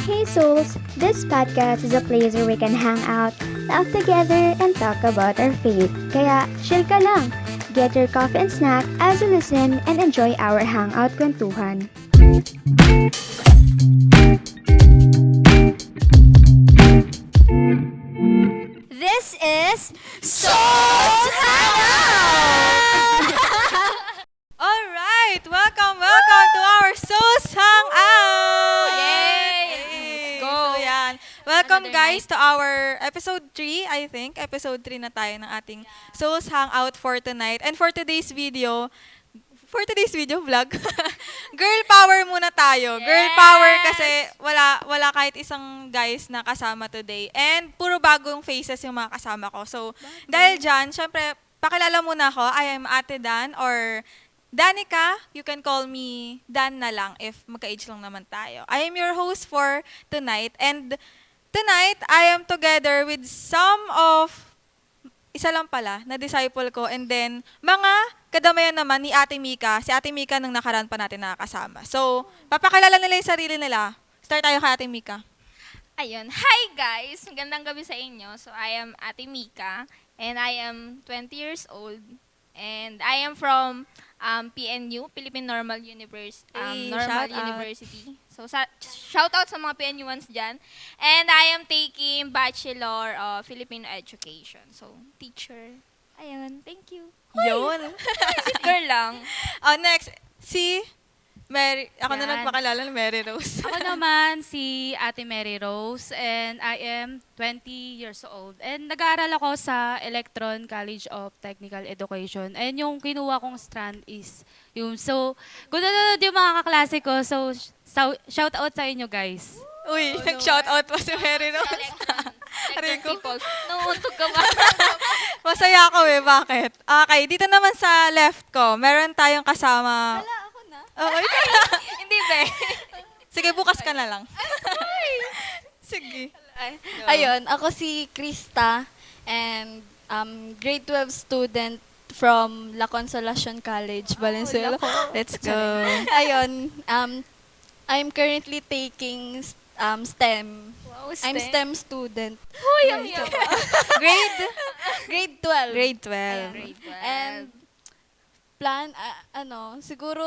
Hey Souls! This podcast is a place where we can hang out, laugh together, and talk about our faith. Kaya, chill ka lang. Get your coffee and snack as you listen and enjoy our hangout kwentuhan. This is Souls Hangout! Alright! Welcome to our Souls Hangout! Yay! Let's go! So yan. Welcome Another guys to our episode 3, I think. Episode 3 na tayo ng ating Souls Hangout for tonight. And for today's video vlog, girl power muna tayo. Girl power kasi wala kahit isang guys na kasama today. And puro bagong faces yung mga kasama ko. So, dahil dyan, syempre, pakilala muna ako. I am Ate Dan or Danica. You can call me Dan na lang if magka-age lang naman tayo. I am your host for tonight. And tonight, I am together with isa lang pala, na disciple ko. And then, mga kadamayan naman ni Ate Mika. Si Ate Mika nung nakaraan pa natin nakakasama. So, papakilala nila yung sarili nila. Start tayo kay Ate Mika. Ayun. Hi guys! Magandang gabi sa inyo. So, I am Ate Mika and I am 20 years old. And I am from PNU, Philippine Normal University. Hey, Normal shout out. University. So, shout out sa mga PNUans dyan. And I am taking Bachelor of Filipino Education. So, teacher. Ayun. Thank you. Yun. Girl lang. Next, si Mary. Ako na Yan. nagpakilala ng Mary Rose. Ako naman si Ate Mary Rose and I am 20 years old. And nag-aaral ako sa Electron College of Technical Education. And yung kinuha kong strand is yung so, good na yung mga kaklase ko. So, shout out sa inyo guys. Uy, nag-shout out pa si Mary Rose. Electron people. Nauuntog ka ba? Masaya ako bakit? Okay, dito naman sa left ko, meron tayong kasama. Wala ako na. Oo, ikaw. Hindi ba? Sige, bukas ka na lang. Sige. Ayun, ako si Krista and grade 12 student from La Consolacion College, Valenzuela. Let's go. Ayun, I'm currently taking STEM. Wow, I'm STEM student. Uy, ang yun. Grade? Grade 12. Grade 12. Grade 12. And siguro,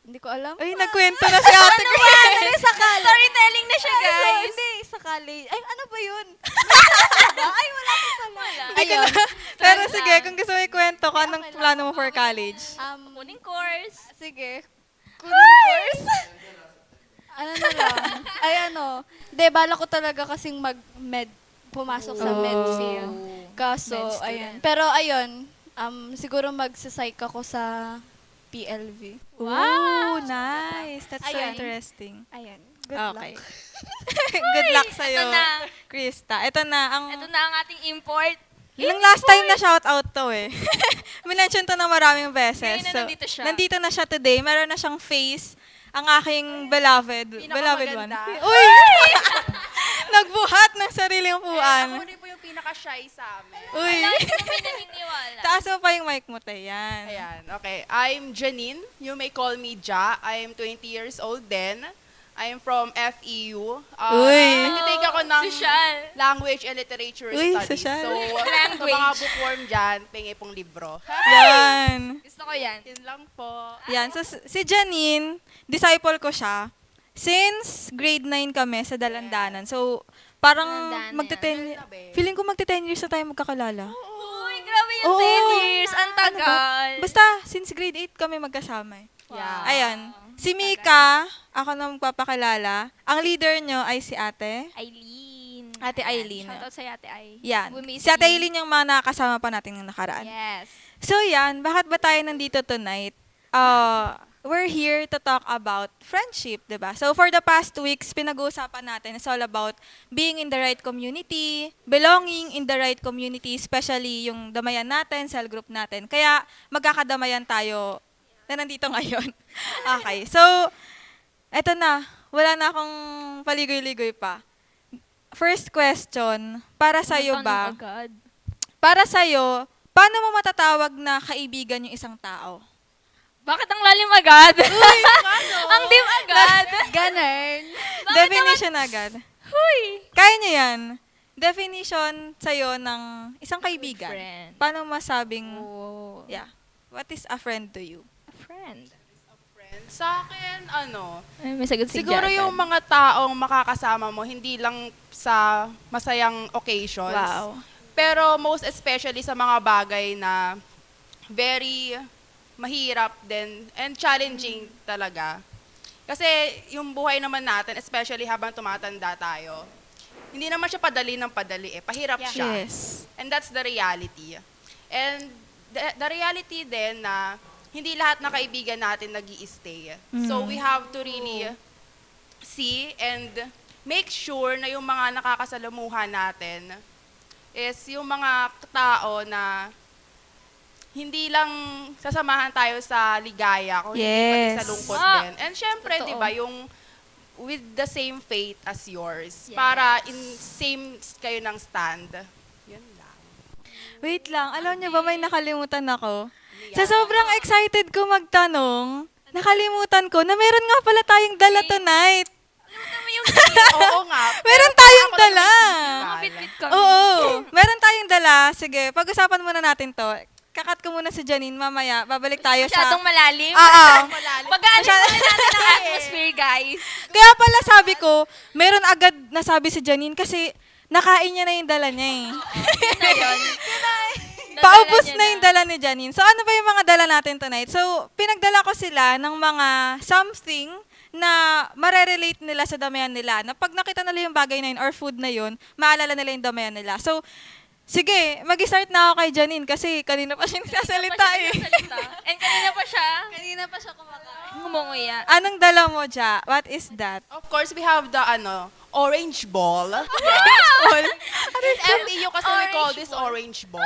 hindi ko alam. Uy, nagkwento na si ate ko. Sa college. Storytelling na siya, guys. Hindi, sa college. Ay, ano ba yun? Ay, wala ko pala. Hindi ko Ayun. na- Pero sige, kung gusto mo ikwento ko, anong plano mo for college? Kuning course. Sige. Kuning course? Ano na lang? Ay, Hindi, bala ko talaga kasing mag-med. Pumasok sa med field. Kaso, Med student. ayun. Pero ayun, siguro mag-psych ako sa PLV. Wow, nice. That's so Ayan. interesting. Ayun. Good Okay. luck. Good luck sa'yo, Ito na. Krista. Ito na Ito na ang ating import. Yung last time na shoutout to Minention to na maraming beses. Ngayon na nandito siya. Nandito na siya today. Meron na siyang face ang aking beloved one. Pinakamaganda. Uy! Nagbuhat ng sariling Ako upuan. rin po yung pinaka-shy sa amin. Uy! Hindi may naniniwala. Taas mo pa yung mic mo, te. Yan. Ayan, okay. I'm Janine. You may call me Ja. I'm 20 years old then. I'm from FEU. Uy. Nagtitake ako ng Social. Language and Literature Uy, Studies. social. So, sa Language. mga bookworm dyan, pengi pong libro. Yan. Gusto ko yan. Yun lang po. Yan. So, si Janine, disciple ko siya. Since grade 9 kami sa Dalandanan. So, parang Dalandanan. magte-10 Grabe. feeling ko magte-10 years na tayo magkakalala. Uy, grabe yung Oo. 10 years. Ang Ano ba? tagal. Basta, since grade 8 kami magkasama eh. Yeah. Ayan. Si Mika, ako na magpapakilala. Ang leader nyo ay si ate. Aileen. Ate Aileen. Shoutout sa Ate Ai. Yan. We miss Si ate you. Aileen yung mga nakakasama pa natin ng nakaraan. Yes. So yan, bakit ba tayo nandito tonight? We're here to talk about friendship, diba? So for the past weeks, pinag-uusapan natin is all about being in the right community, belonging in the right community, especially yung damayan natin, cell group natin. Kaya magkakadamayan tayo na nandito ngayon. Okay, so eto na, wala na akong paligoy-ligoy pa. First question, para sa'yo ba? Tanong agad. Para sa'yo, paano mo matatawag na kaibigan yung isang tao? Bakit ang lalim agad? Ang dim agad. Ganun. Definition agad. Huy. Kaya niyo yan. Definition sa'yo ng isang kaibigan. Friend. Paano masabing, Oh. yeah, what is a friend to you? A friend. Sa akin, Ay, may sagot si siguro Jared. yung mga taong makakasama mo, hindi lang sa masayang occasions. Wow. Pero most especially sa mga bagay na very mahirap din and challenging talaga. Kasi yung buhay naman natin, especially habang tumatanda tayo, hindi naman siya padali ng padali eh. Pahirap siya. Yes. And that's the reality. And the reality din na hindi lahat na kaibigan natin nag-i-stay. So we have to really see and make sure na yung mga nakakasalamuhan natin is yung mga tao na hindi lang sasamahan tayo sa ligaya, kundi pati Yes. sa lungkot Ah, din. And syempre, totoo. di ba, yung with the same fate as yours. Yes. Para in same kayo ng stand. Yun lang. Wait lang, alam niyo ba may nakalimutan ako? Sa sobrang excited ko magtanong, nakalimutan ko na meron nga pala tayong dala tonight. Oo nga. Meron pero tayong ako dala. lang Bit-bit nag-physical. kami. Oo, meron tayong dala. Sige, pag-usapan muna natin to. Kakat ko muna si Janine, mamaya babalik tayo sa... Masyadong malalim. Oo. Pagaanin muna natin ang atmosphere, guys. Kaya pala sabi ko, meron agad nasabi si Janine kasi nakain niya na yung dala niya eh. Yun na yun. Paubos Nadala niya na yung dala ni Janine. So ano ba yung mga dala natin tonight? So pinagdala ko sila ng mga something na marerelate nila sa damayan nila. Na pag nakita nila yung bagay na yun or food na yun, maalala nila yung damayan nila. So sige, mag-start na ako kay Janine kasi kanina pa siya nagsasalita eh. And kanina pa siya Kanina pa siya kumakain. ngumunguya. Anong dala mo, Ja? What is that? Of course, we have the orange ball. FEU kasi we call this orange ball.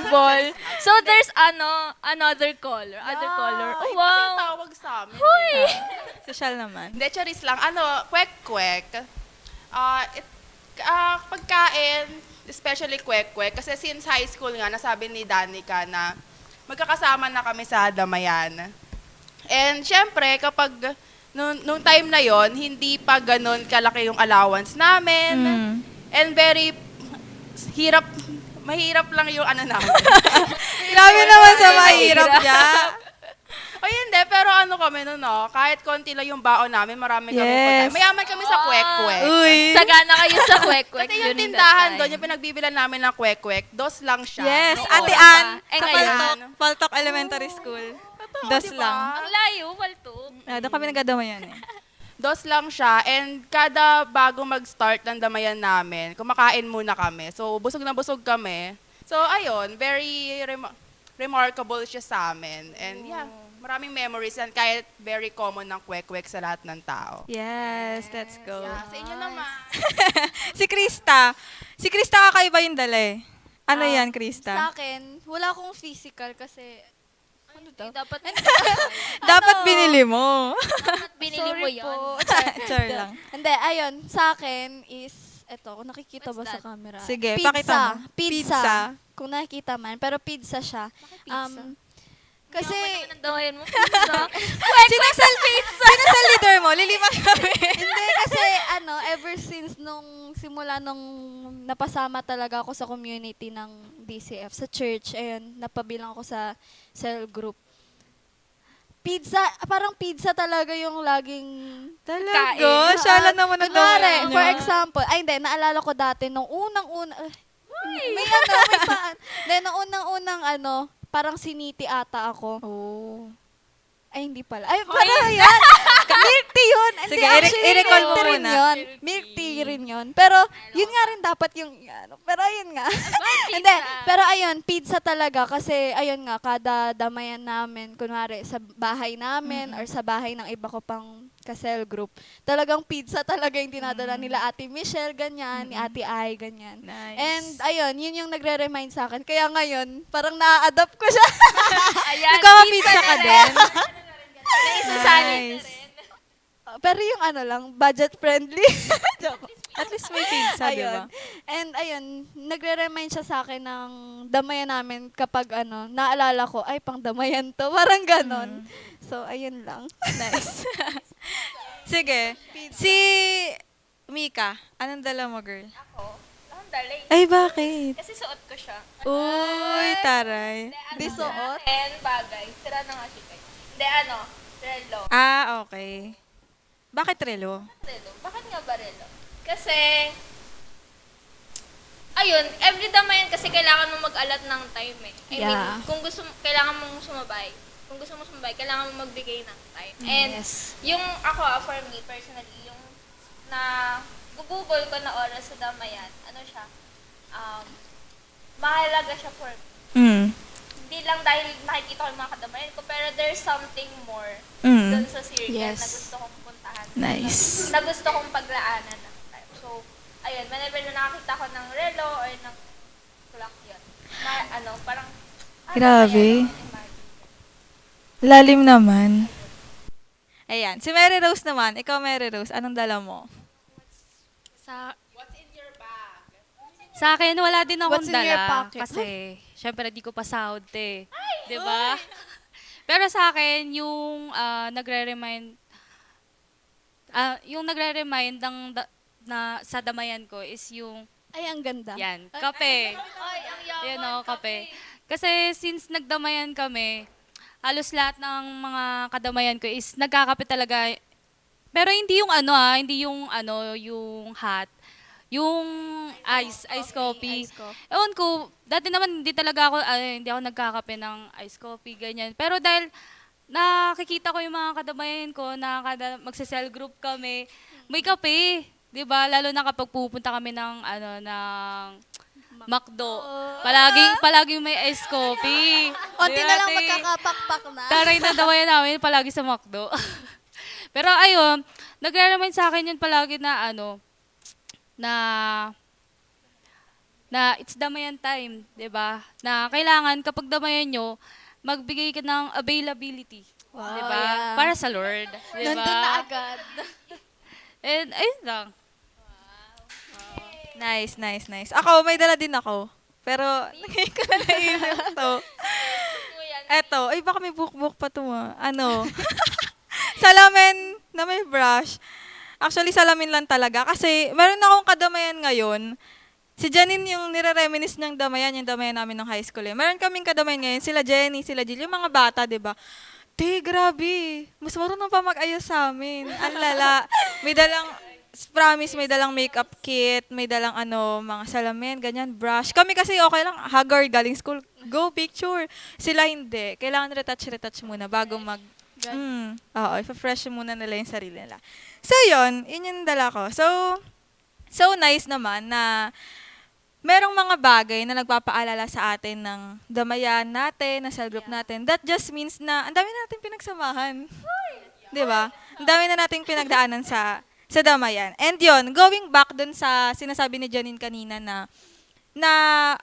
Ball. So there's another color. Other color. Oh, Iba kasi yung wow. tawag sa amin. Social naman. Hindi, charis lang. Kwek-kwek. Pagkain, especially kwek-kwek. Kasi since high school nga, nasabi ni Danica na magkakasama na kami sa Damayan. And syempre, kapag nung time na yon hindi pa ganun kalaki yung allowance namin. And very mahirap lang yung namin. Grabe naman sa mahirap, Ja. O hindi, pero kami nun, kahit konti lang yung baon namin, marami kami Yes. pagkain. Mayaman kami sa kwek-kwek. Uy. Sagana kayo sa kwek-kwek. Kasi yung during that tindahan time. doon, yung pinagbibilan namin ng kwek-kwek, dos lang siya. Yes, Noon. Ate Ann. Eh, Sa ngayon? Paltok Elementary School. Totoo, Dos diba? lang. Ang layo, palto. Doon kami nagdadamayan eh. Dos lang siya. And kada bago mag-start ng damayan namin, kumakain muna kami. So, busog na busog kami. So, ayun, very remarkable siya sa amin. And yeah, maraming memories yan. Kahit very common ng kwek-kwek sa lahat ng tao. Yes, let's go. Sa inyo naman. Si Krista. Si Krista kakaiba yung dala eh. Ano yan, Sa Krista? akin, wala akong physical kasi Dapat Dapat binili mo. binili binili mo Sorry yun. po. Char lang. Hindi, ayun, sa akin is, eto, kung nakikita What's ba sa that? camera? Sige, pizza. pakita mo. Pizza. Pizza. Kung nakikita man, pero pizza siya. pizza? Kasi, Yaman naman ang dawayan mo, pizza. Sinasal leader mo, lilipat kami. hindi kasi ever since nung simula nung napasama talaga ako sa community ng DCF, sa church, ayun, napabilang ako sa cell group. Pizza, parang pizza talaga yung laging Talaga? Kain. Siya lang naman ang kunwari, dawayan for niya. example, ay hindi, naalala ko dati, nung unang-una, may paan. Then, nung unang-unang, parang siniti ata ako. Oh. Ay, hindi pala. Ay, parang yan. Milk tea yun. Hindi, Sige, actually, i-recall mo milk tea rin muna. yun. Milk tea rin yun. Pero, yun nga rin dapat yung, pero ayun nga. Hindi, pero ayun, pizza talaga. Kasi, ayun nga, kada damayan namin, kunwari, sa bahay namin, or sa bahay ng iba ko pang ka-cell group, talagang pizza talaga yung dinadala nila Ate Michelle, ganyan, ni Ate Ai, ganyan. Nice. And, ayun, yun yung nagre-remind sa akin. Kaya ngayon, parang na-adapt ko siya. Ayan, Nagkaka-pizza ka din? May isasalit na Nice. rin. Pero yung lang, budget friendly. Joke. At least may pizza, di ba? Ayun. And ayun, nagre-remind siya sa akin ng damayan namin kapag naalala ko, ay, pang damayan to. Parang ganon. So, ayun lang. Nice. Sige. Si Mika, anong dala mo, girl? Ako, ang dali. Ay, bakit? Kasi suot ko siya. Uy, taray. Di suot? And bagay. Sira na nga siya. Hindi, relo. Ah, okay. Bakit relo? Relo. Bakit nga ba relo? Kasi, ayun, every damayan kasi kailangan mo mag-alat ng time eh. I mean, Yeah. kung kailangan mong sumabay. Kung gusto mo sumabay, kailangan mo magbigay ng time. And Yes. yung ako, for me, personally, yung na gugugol ko na oras sa damayan, siya, mahalaga siya for me. Mm. Hindi lang dahil nakikita ko yung mga kadamayan ko, pero there's something more Mm. dun sa circle Yes. na gusto kong puntahan. Nice. Na gusto kong paglaanan ng time. So, ayun, whenever na nakakita ko ng relo or ng clock yun, parang, Grabe. imagine. Lalim naman. Ayan. Si Mary Rose naman. Ikaw, Mary Rose, anong dala mo? Sa akin, wala din akong What's in your dala. pocket? Kasi, syempre, di ko pa sahod eh. Di ba? Pero sa akin, yung nagre-remind sa damayan ko is yung, Ay, ang ganda. yan, kape. Ay, ang yaman. Yan o, kape. Kasi since nagdamayan kami, halos lahat ng mga kadamayan ko is nagkakape talaga. Pero hindi yung yung hot. Yung ice coffee. Ewan ko, dati naman hindi ako nagkakape ng ice coffee, ganyan. Pero dahil nakikita ko yung mga kadamayan ko na magse-cell group kami, may kape. 'Di ba? Lalo na kapag pupunta kami ng McDo. Palaging may ice coffee. Onti Di na lang ate? magkakapakpak na. Taray na dawayan namin palagi sa McDo. Pero ayun, nagre-remind sa akin yun palagi na na it's damayan time, 'di ba? Na kailangan kapag damayan nyo, magbigay ka ng availability, 'di ba? yeah. Para sa Lord, 'di ba? Nandun na agad. And ayun lang. Nice, nice, nice. Ako, may dala din ako. Pero, hindi ko na naisip to. Eto, ay baka may book pa to salamin na may brush. Actually, salamin lang talaga. Kasi, meron akong kadamayan ngayon. Si Janine yung nire-reminisce ng damayan, yung damayan namin ng high school. Meron kaming kadamayan ngayon, sila Jenny, sila Jill, yung mga bata, di ba? Grabe. Mas marunong pa mag-ayos sa amin. Ang lala. May dalang, promise, may dalang makeup kit, may dalang mga salamin, ganyan, brush. Kami kasi okay lang, haggard, galing school, go picture. Sila hindi. Kailangan retouch muna bago oo, ipa-fresh muna nila yung sarili nila. So, yun yung dala ko. So nice naman na merong mga bagay na nagpapaalala sa atin ng damayan natin, na cell group natin. That just means na ang dami natin pinagsamahan. Di ba? Ang dami na nating pinagdaanan sa damayan. And yun, going back dun sa sinasabi ni Janine kanina na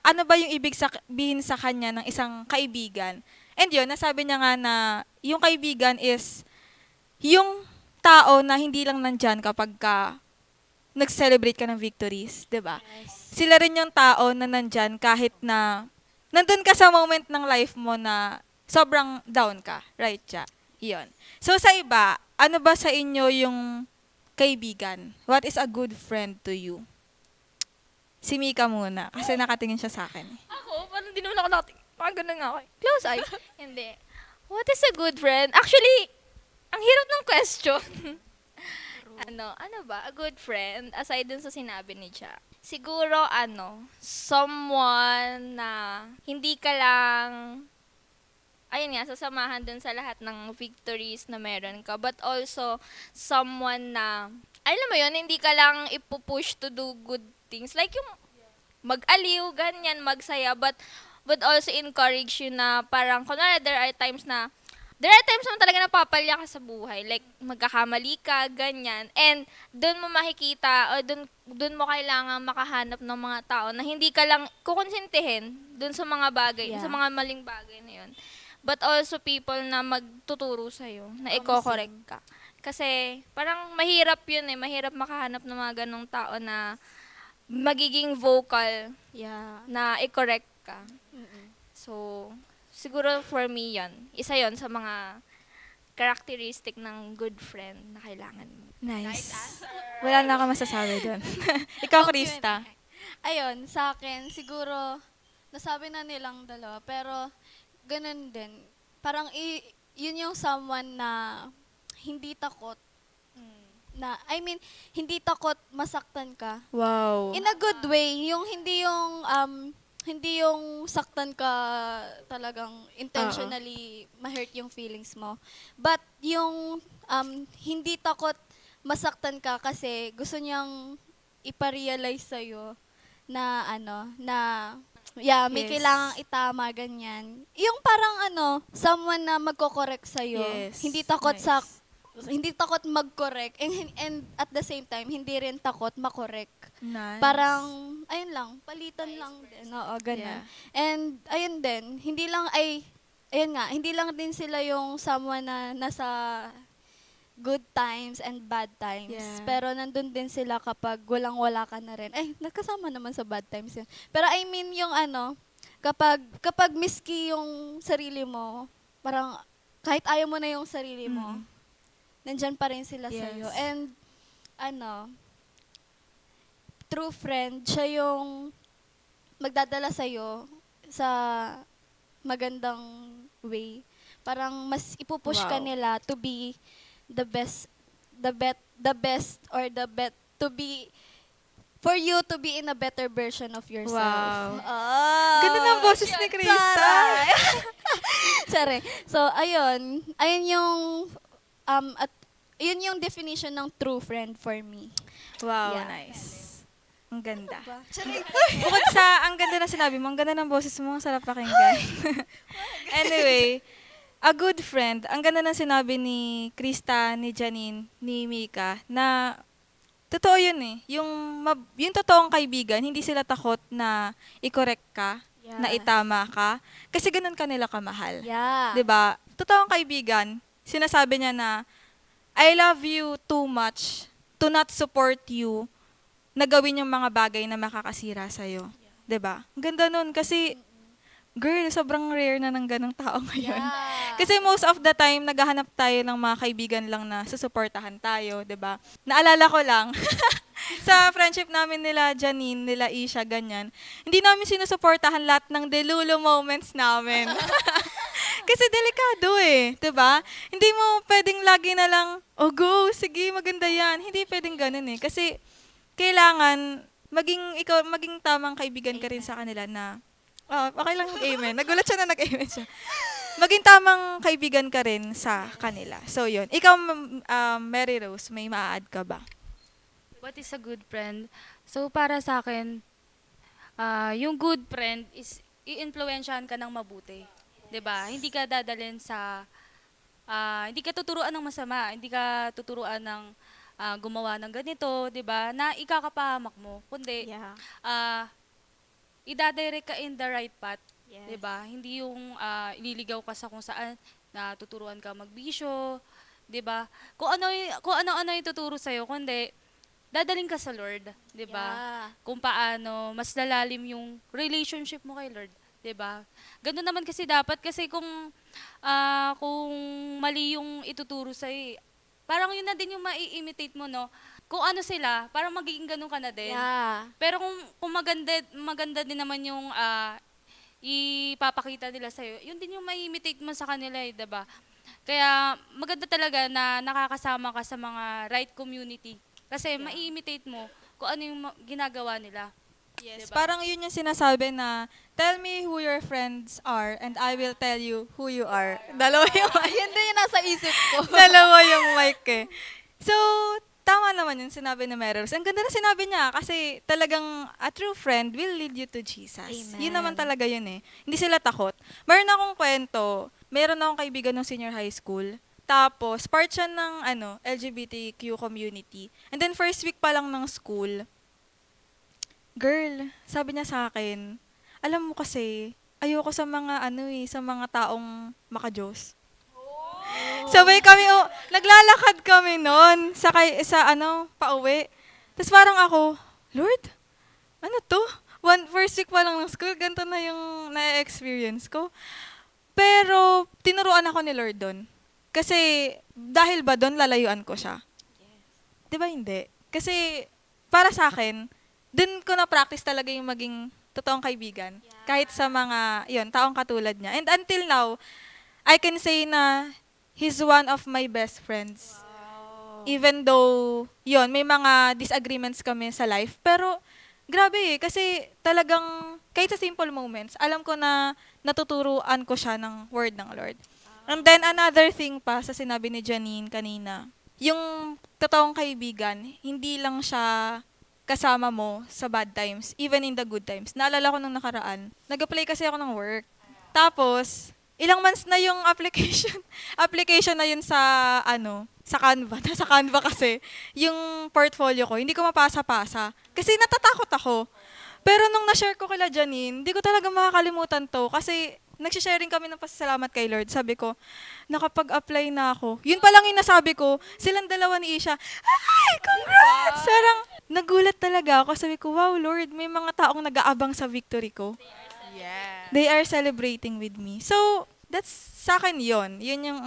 ano ba yung ibig sabihin sa kanya ng isang kaibigan. And yun, nasabi niya nga na yung kaibigan is yung tao na hindi lang nandyan kapag nag-celebrate ka ng victories, 'di ba? Sila rin yung tao na nandyan kahit na nandun ka sa moment ng life mo na sobrang down ka, right, Cha? Iyon. So sa iba, ano ba sa inyo yung kaibigan? What is a good friend to you? Si Mika muna, kasi nakatingin siya sa akin. Ako, parang di naman ako nakatingin. Parang ganun nga ako. Close eye. Hindi. What is a good friend? Actually, ang hirap ng question. ano ba? A good friend, aside dun sa sinabi ni Cha. Siguro, someone na hindi ka lang, ayun nga, sasamahan dun sa lahat ng victories na meron ka. But also, someone na, alam mo yun, hindi ka lang ipupush to do good things. Like yung mag-aliw, ganyan, magsaya, but also encourage you na parang, kunwari, there are times naman talaga napapalya ka sa buhay. Like, magkakamali ka, ganyan. And, doon mo makikita, o doon mo kailangan makahanap ng mga tao na hindi ka lang kukonsintihin doon sa mga bagay, sa mga maling bagay na yun. But also people na magtuturo sa'yo, na i-correct ka. Kasi, parang mahirap yun mahirap makahanap ng mga ganong tao na magiging vocal Yeah. na i-correct ka. So, siguro for me yon. Isa yon sa mga characteristic ng good friend na kailangan mo. Nice. Wala na ako masasabi doon. Ikaw, Krista. Ayun, sa akin, siguro, nasabi na nilang dalawa, pero ganun din. Parang yun yung someone na hindi takot hindi takot masaktan ka. Wow. In a good way, yung hindi yung saktan ka talagang intentionally ma-hurt yung feelings mo. But yung hindi takot masaktan ka kasi gusto niyang iparealize sa'yo na may Yes. kailangang itama, ganyan. Yung parang someone na magko-correct sa'yo. Yes. Hindi takot Nice. hindi takot mag-correct and at the same time, hindi rin takot makorek. Nice. Parang, ayun lang, palitan lang din. Oo, ganun. Yeah. And, ayun din, hindi lang din sila yung someone na nasa good times and bad times. Yeah. Pero nandun din sila kapag walang-wala ka na rin. Ay, nakasama naman sa bad times yun. Pero I mean yung kapag miski yung sarili mo, parang kahit ayaw mo na yung sarili mo, nandyan pa rin sila Yes. sa'yo. And, true friend, siya yung magdadala sa'yo sa magandang way. Parang mas ipupush ka Wow. nila to be the best, for you to be in a better version of yourself. Wow. Oh, Ganda ng boses ni Krista. taray. Sorry. So, ayun. Ayun yung, yun yung definition ng true friend for me. Wow, Yeah. nice. Ang ganda. Sorry. Bukod sa ang ganda na sinabi mo, ang ganda ng boses mo, ang sarap pakinggan. Anyway, a good friend, ang ganda ng sinabi ni Krista, ni Janine, ni Mika, na totoo yun yung totoong kaibigan, hindi sila takot na i-correct ka, na itama ka, kasi ganun ka nila kamahal. Yeah. 'Di ba? Totoong kaibigan, sinasabi niya na, I love you too much to not support you na gawin yung mga bagay na makakasira sa'yo. 'Di ba? Ang ganda nun kasi, girl, sobrang rare na ng ganong tao ngayon. Yeah. Kasi most of the time, naghahanap tayo ng mga kaibigan lang na susuportahan tayo, 'di ba? Naalala ko lang, sa friendship namin nila Janine, nila Isha, ganyan, hindi namin sinusuportahan lahat ng delulu moments namin. Kasi delikado 'di ba? Hindi mo pwedeng lagi na lang, oh go, sige, maganda yan. Hindi pwedeng ganun Kasi kailangan maging tamang kaibigan ka rin sa kanila na, okay lang amen. Nagulat siya na nag-amen siya. Maging tamang kaibigan ka rin sa kanila. So yun. Ikaw, Mary Rose, may maa-add ka ba? What is a good friend? So para sa akin, yung good friend is i-influensyahan ka ng mabuti. 'Di ba? Hindi ka dadalhin sa hindi ka tuturuan ng masama, hindi ka tuturuan ng gumawa ng ganito, 'di ba? Na ikakapahamak mo, kundi Yeah. idadirect ka in the right path, Yes. 'di ba? Hindi yung ililigaw ka sa kung saan na tuturuan ka magbisyo, 'di ba? Kung ano-ano yung tuturo sa kundi dadaling ka sa Lord, 'di ba? Yeah. Kung paano mas lalalim yung relationship mo kay Lord, 'di ba? Ganun naman kasi dapat kasi kung mali yung ituturo sa parang yun na din yung mai-imitate mo, no? Kung ano sila, parang magiging ganun ka na din. Yeah. Pero kung maganda din naman yung ipapakita nila sa'yo, yun din yung mai-imitate mo sa kanila, 'di ba? Kaya maganda talaga na nakakasama ka sa mga right community. Kasi mai-imitate mo kung ano yung ginagawa nila. Yes, Diba? parang yun yung sinasabi na, tell me who your friends are and I will tell you who you are. Dalawa yung Yan din yung nasa isip ko. Dalawa yung mic eh. So, tama naman yung sinabi ni Meros. Ang ganda na sinabi niya kasi talagang a true friend will lead you to Jesus. Amen. Yun naman talaga yun eh. Hindi sila takot. Meron akong kwento. Meron akong kaibigan ng senior high school. Tapos, part siya ng LGBTQ community. And then, first week pa lang ng school, girl, sabi niya sa akin, alam mo kasi, ayoko sa mga sa mga taong makajos. Sabay kami, naglalakad kami noon sa pauwi. Tapos parang ako, Lord, ano to? First week pa lang ng school, ganito na yung na-experience ko. Pero, tinuruan ako ni Lord doon. Kasi, dahil ba doon, lalayuan ko siya? Di ba hindi? Kasi, para sa akin, doon ko na-practice talaga yung maging totoong kaibigan. Kahit sa mga, taong katulad niya. And until now, I can say na he's one of my best friends. Even though, may mga disagreements kami sa life. Pero, grabe kasi talagang, kahit sa simple moments, alam ko na natuturuan ko siya ng word ng Lord. And then, another thing pa sa sinabi ni Janine kanina, yung totoong kaibigan, hindi lang siya kasama mo sa bad times, even in the good times. Naalala ko nung nakaraan, nag-apply kasi ako ng work. Tapos, ilang months na yung application na yun sa Canva. Sa Canva kasi, yung portfolio ko, hindi ko mapasa-pasa. Kasi natatakot ako. Pero nung na-share ko kila Janine, hindi ko talaga makakalimutan to. Kasi nagsisharing kami ng pasasalamat kay Lord. Sabi ko, nakapag-apply na ako. Yun pa lang yung nasabi ko, silang dalawa ni Isha, ay, congrats! Sarang nagulat talaga ako. Sabi ko, wow, Lord, may mga taong nag-aabang sa victory ko. Yeah. They are celebrating with me. So, that's sa akin yun. Yun yung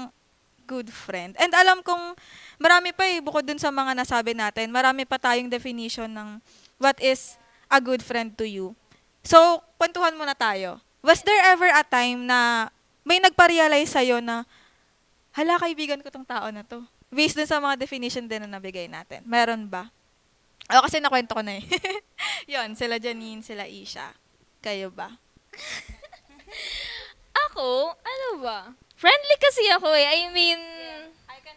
good friend. And alam kong marami pa bukod dun sa mga nasabi natin, marami pa tayong definition ng what is a good friend to you. So, kwentuhan muna tayo. Was there ever a time na may nagpa-realize sa'yo na, hala, kaibigan ko tong tao na to? Based dun sa mga definition din na nabigay natin. Meron ba? Kasi nakwento ko na eh. Yun, sila Janine, sila Isha. Kayo ba? Ako, ano ba? Friendly kasi ako eh. I mean,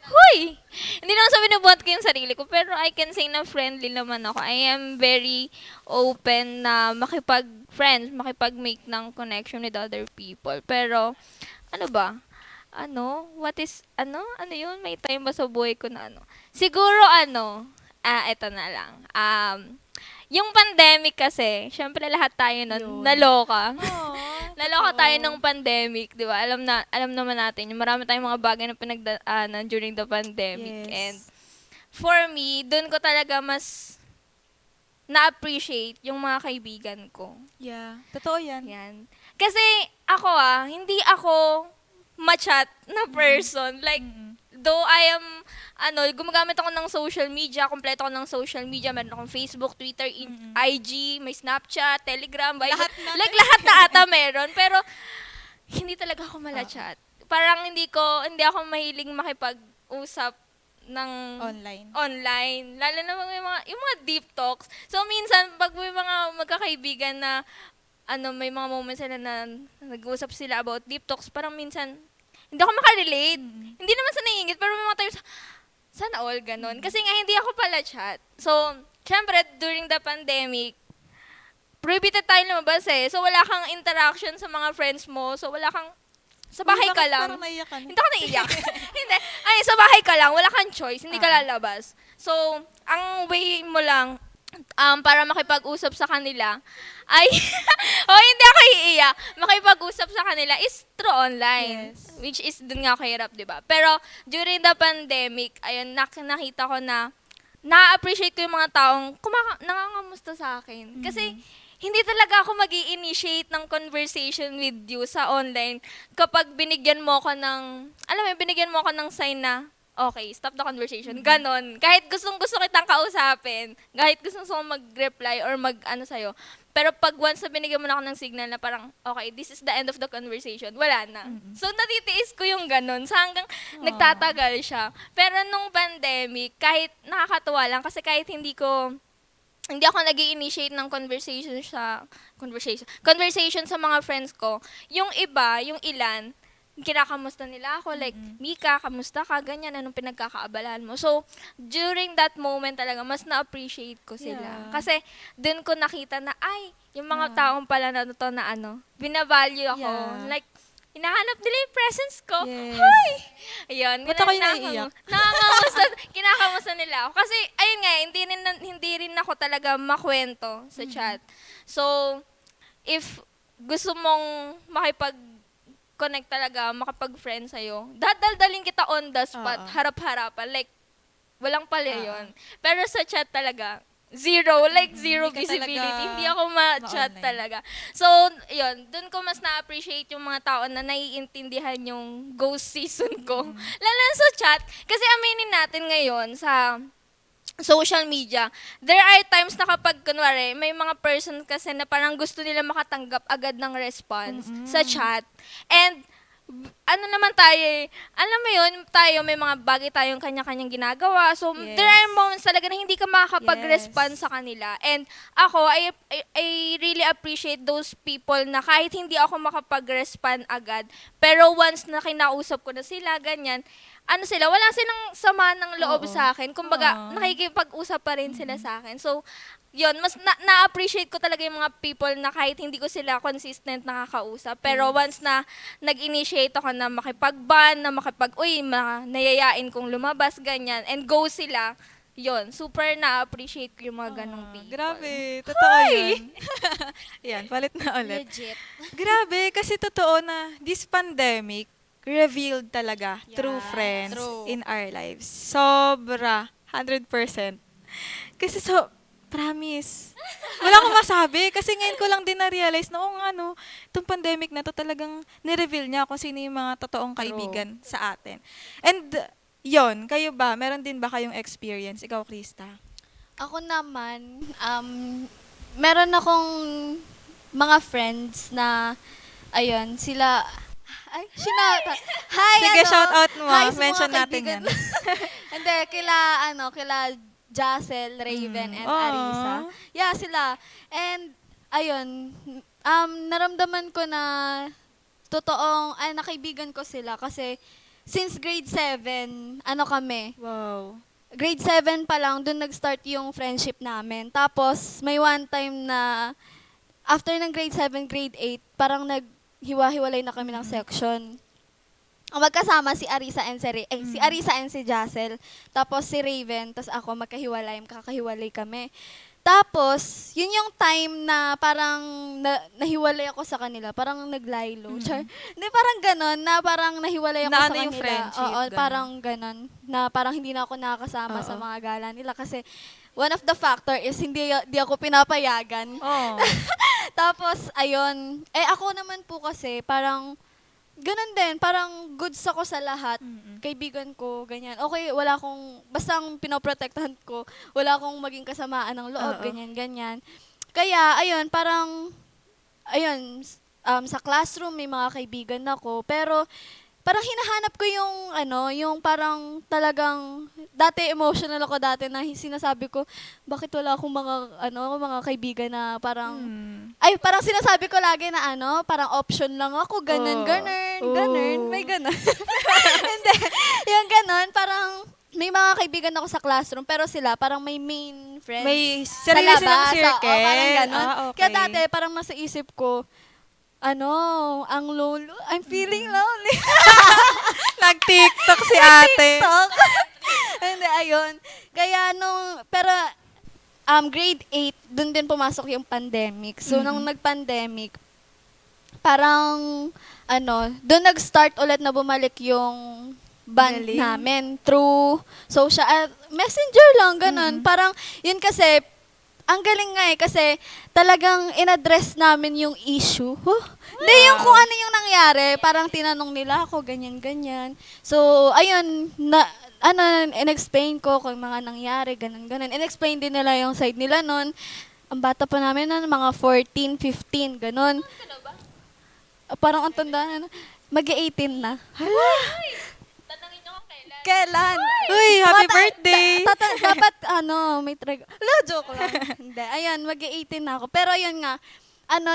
huy! Hindi naman sa binubuhat ko yung sarili ko, pero I can say na friendly naman ako. I am very open na makipag-friends, makipag-make ng connection with other people. Pero, ano ba? Ano yun? May time ba sa buhay ko na Siguro eto na lang. Yung pandemic kasi, syempre lahat tayo nun, naloka. Naloka tayo ng pandemic, di ba? Alam naman natin, yung marami tayong mga bagay na pinagdaanan during the pandemic. Yes. And for me, dun ko talaga mas na-appreciate yung mga kaibigan ko. Yeah. Totoo yan. Yan. Kasi ako hindi ako ma-chat na person. Like, though I am, gumagamit ako ng social media, kompleto ako ng social media, meron akong Facebook, Twitter, IG, may Snapchat, Telegram, Viber. Lahat lahat na ata meron. Pero, hindi talaga ako mala-chat. Parang hindi ako mahiling makipag-usap ng online. Lalo na yung mga deep talks. So, minsan, pag may mga magkakaibigan na, may mga moments sila na nag-uusap sila about deep talks, parang minsan, hindi ako makarelate. Hindi naman sa naiingit, pero may mga times, sana all ganun. Kasi nga, hindi ako pala chat. So, syempre, during the pandemic, prohibited tayo lumabas eh. So, wala kang interaction sa mga friends mo. So, wala kang, sa bahay ka lang. Parang naiyak ka. Hindi ako naiyak. Hindi. Sa bahay ka lang. Wala kang choice. Hindi ka lalabas. So, ang way mo lang para makipag-usap sa kanila ay oh hindi ako iiyak, makipag-usap sa kanila is through online, which is dun nga kahirap, 'di ba? Pero during the pandemic, ayun, nakita ko na na-appreciate ko yung mga taong nangangamusta sa akin. Kasi hindi talaga ako mag-i-initiate ng conversation with you sa online kapag binigyan mo ko ng, alam mo, binigyan mo ko ng sign na, okay, stop the conversation. Ganon. Kahit gustong-gusto kitang kausapin, kahit gusto mo mag-reply or mag-ano sa'yo. Pero pag once na binigyan mo na ako ng signal na parang, okay, this is the end of the conversation, wala na. So, natitiis ko yung ganon. So, hanggang nagtatagal siya. Pero nung pandemic, kahit nakakatuwa lang, kasi kahit hindi ako nag-i-initiate ng conversation sa mga friends ko, yung iba, yung ilan, kinakamusta nila ako, like, Mika, kamusta ka, ganyan, anong pinagkakaabalahan mo. So, during that moment talaga, mas na-appreciate ko sila. Yeah. Kasi, dun ko nakita na, ay, yung mga taong pala na to na binavalue ako. Yeah. Like, hinahanap nila yung presence ko. Yes. Hoy! Ayun. Ba't ako naiiyak? Kinakamusta nila ako. Kasi, ayun nga, hindi rin ako talaga makwento sa chat. So, if gusto mong makipag-connect talaga, makapag-friend sa'yo, dadaldaling kita on the spot, harap-harapan. Like, walang pala yun. Pero sa chat talaga, zero Hindi ka visibility. talaga Hindi ako ma-chat ma-online. talaga. So, yun, dun ko mas na-appreciate yung mga tao na naiintindihan yung ghost season ko. Lalo na sa chat. Kasi aminin natin ngayon sa social media, there are times na kapag, kunwari, may mga person kasi na parang gusto nila makatanggap agad ng response sa chat. And, ano naman tayo alam mo yun, may mga bagay tayong kanya-kanyang ginagawa. So, Yes. there are moments talaga na hindi ka makakapag-respond sa kanila. And ako, I really appreciate those people na kahit hindi ako makapag-respond agad, pero once na kinausap ko na sila, ganyan, wala silang sama ng loob sa akin. Kumbaga, nakikipag-usap pa rin sila sa akin. So, yun, mas na-appreciate ko talaga yung mga people na kahit hindi ko sila consistent nakakausap. Pero once na nag-initiate ako na makipag-ban, na nayayain kong lumabas, ganyan, and go sila, yun, super na-appreciate ko yung mga ganong people. Grabe, totoo yun. Yan, palit na ulit. Legit. Grabe, kasi totoo na this pandemic revealed talaga true friends in our lives. Sobra, 100%. Kasi promise. Wala akong masabi kasi ngayon ko lang din na-realize na, itong pandemic na to talagang nireveal niya kung sino yung mga totoong kaibigan sa atin. And yon, kayo ba? Meron din ba kayong experience? Ikaw, Krista? Ako naman, meron akong mga friends na, ayun, sila, hi, Sige, shout out mo. Hi sa mga Mention natin kaibigan. yan. Hindi, kila Jacel, Raven, and Arisa. Yeah, sila. And, ayun, naramdaman ko na nakaibigan ko sila kasi since grade 7, kami, Wow. grade 7 pa lang, dun nag-start yung friendship namin. Tapos, may one time na, after ng grade 7, grade 8, parang naghiwa-hiwalay na kami ng section. Magkasama si Arisa and si Arisa and si Jacel. Tapos si Raven, tapos ako kakahiwalay kami. Tapos, yun yung time na parang nahiwalay ako sa kanila. Parang naglaylo. Char. Hindi, parang ganon, na parang nahiwalay ako sa kanila. Yung friendship. Oo, ganon. parang ganon. Na parang hindi na ako nakakasama sa mga gala nila. Kasi, one of the factor is hindi ako pinapayagan. Oh. Tapos, ayun. Ako naman po kasi, parang, ganun din, parang goods ako sa lahat. Kaibigan ko, ganyan. Okay, wala akong, basta ang pinoprotektahan ko, wala akong maging kasamaan ng loob, ganyan. Kaya, ayun, parang, sa classroom may mga kaibigan ako, pero parang hinahanap ko yung parang talagang, dati emotional ako dati na sinasabi ko, bakit wala akong mga kaibigan na parang, parang sinasabi ko lagi na parang option lang ako, ganun, may ganun. Hindi, yung ganun, parang, may mga kaibigan ako sa classroom, pero sila parang may main friends. May sa sarili silang labas, circle. parang ganun. Okay. Kaya dati, parang nasa isip ko, ang lolo, I'm feeling lonely. Nag-TikTok si ate. TikTok. Hindi, ayun. Kaya pero, grade 8, dun din pumasok yung pandemic. So, nung nag-pandemic, parang, dun nag-start ulit na bumalik yung band Galing. namin through social, messenger lang, ganun. Parang, yun kasi, ang galing nga kasi talagang in-address namin yung issue. Hindi yung kung ano yung nangyari, parang tinanong nila ako, ganyan-ganyan. So, ayun, in-explain ko kung mga nangyari, ganun-ganun. In-explain din nila yung side nila nun. Ang bata pa namin nun, mga 14, 15, ganun. Parang ang tanda na, mag-18 na. Tanungin nyo kung kailan. Kailan? Uy, happy birthday! Dapat, may joke lang. Hindi, ayan, mag-18 na ako. Pero ayun nga,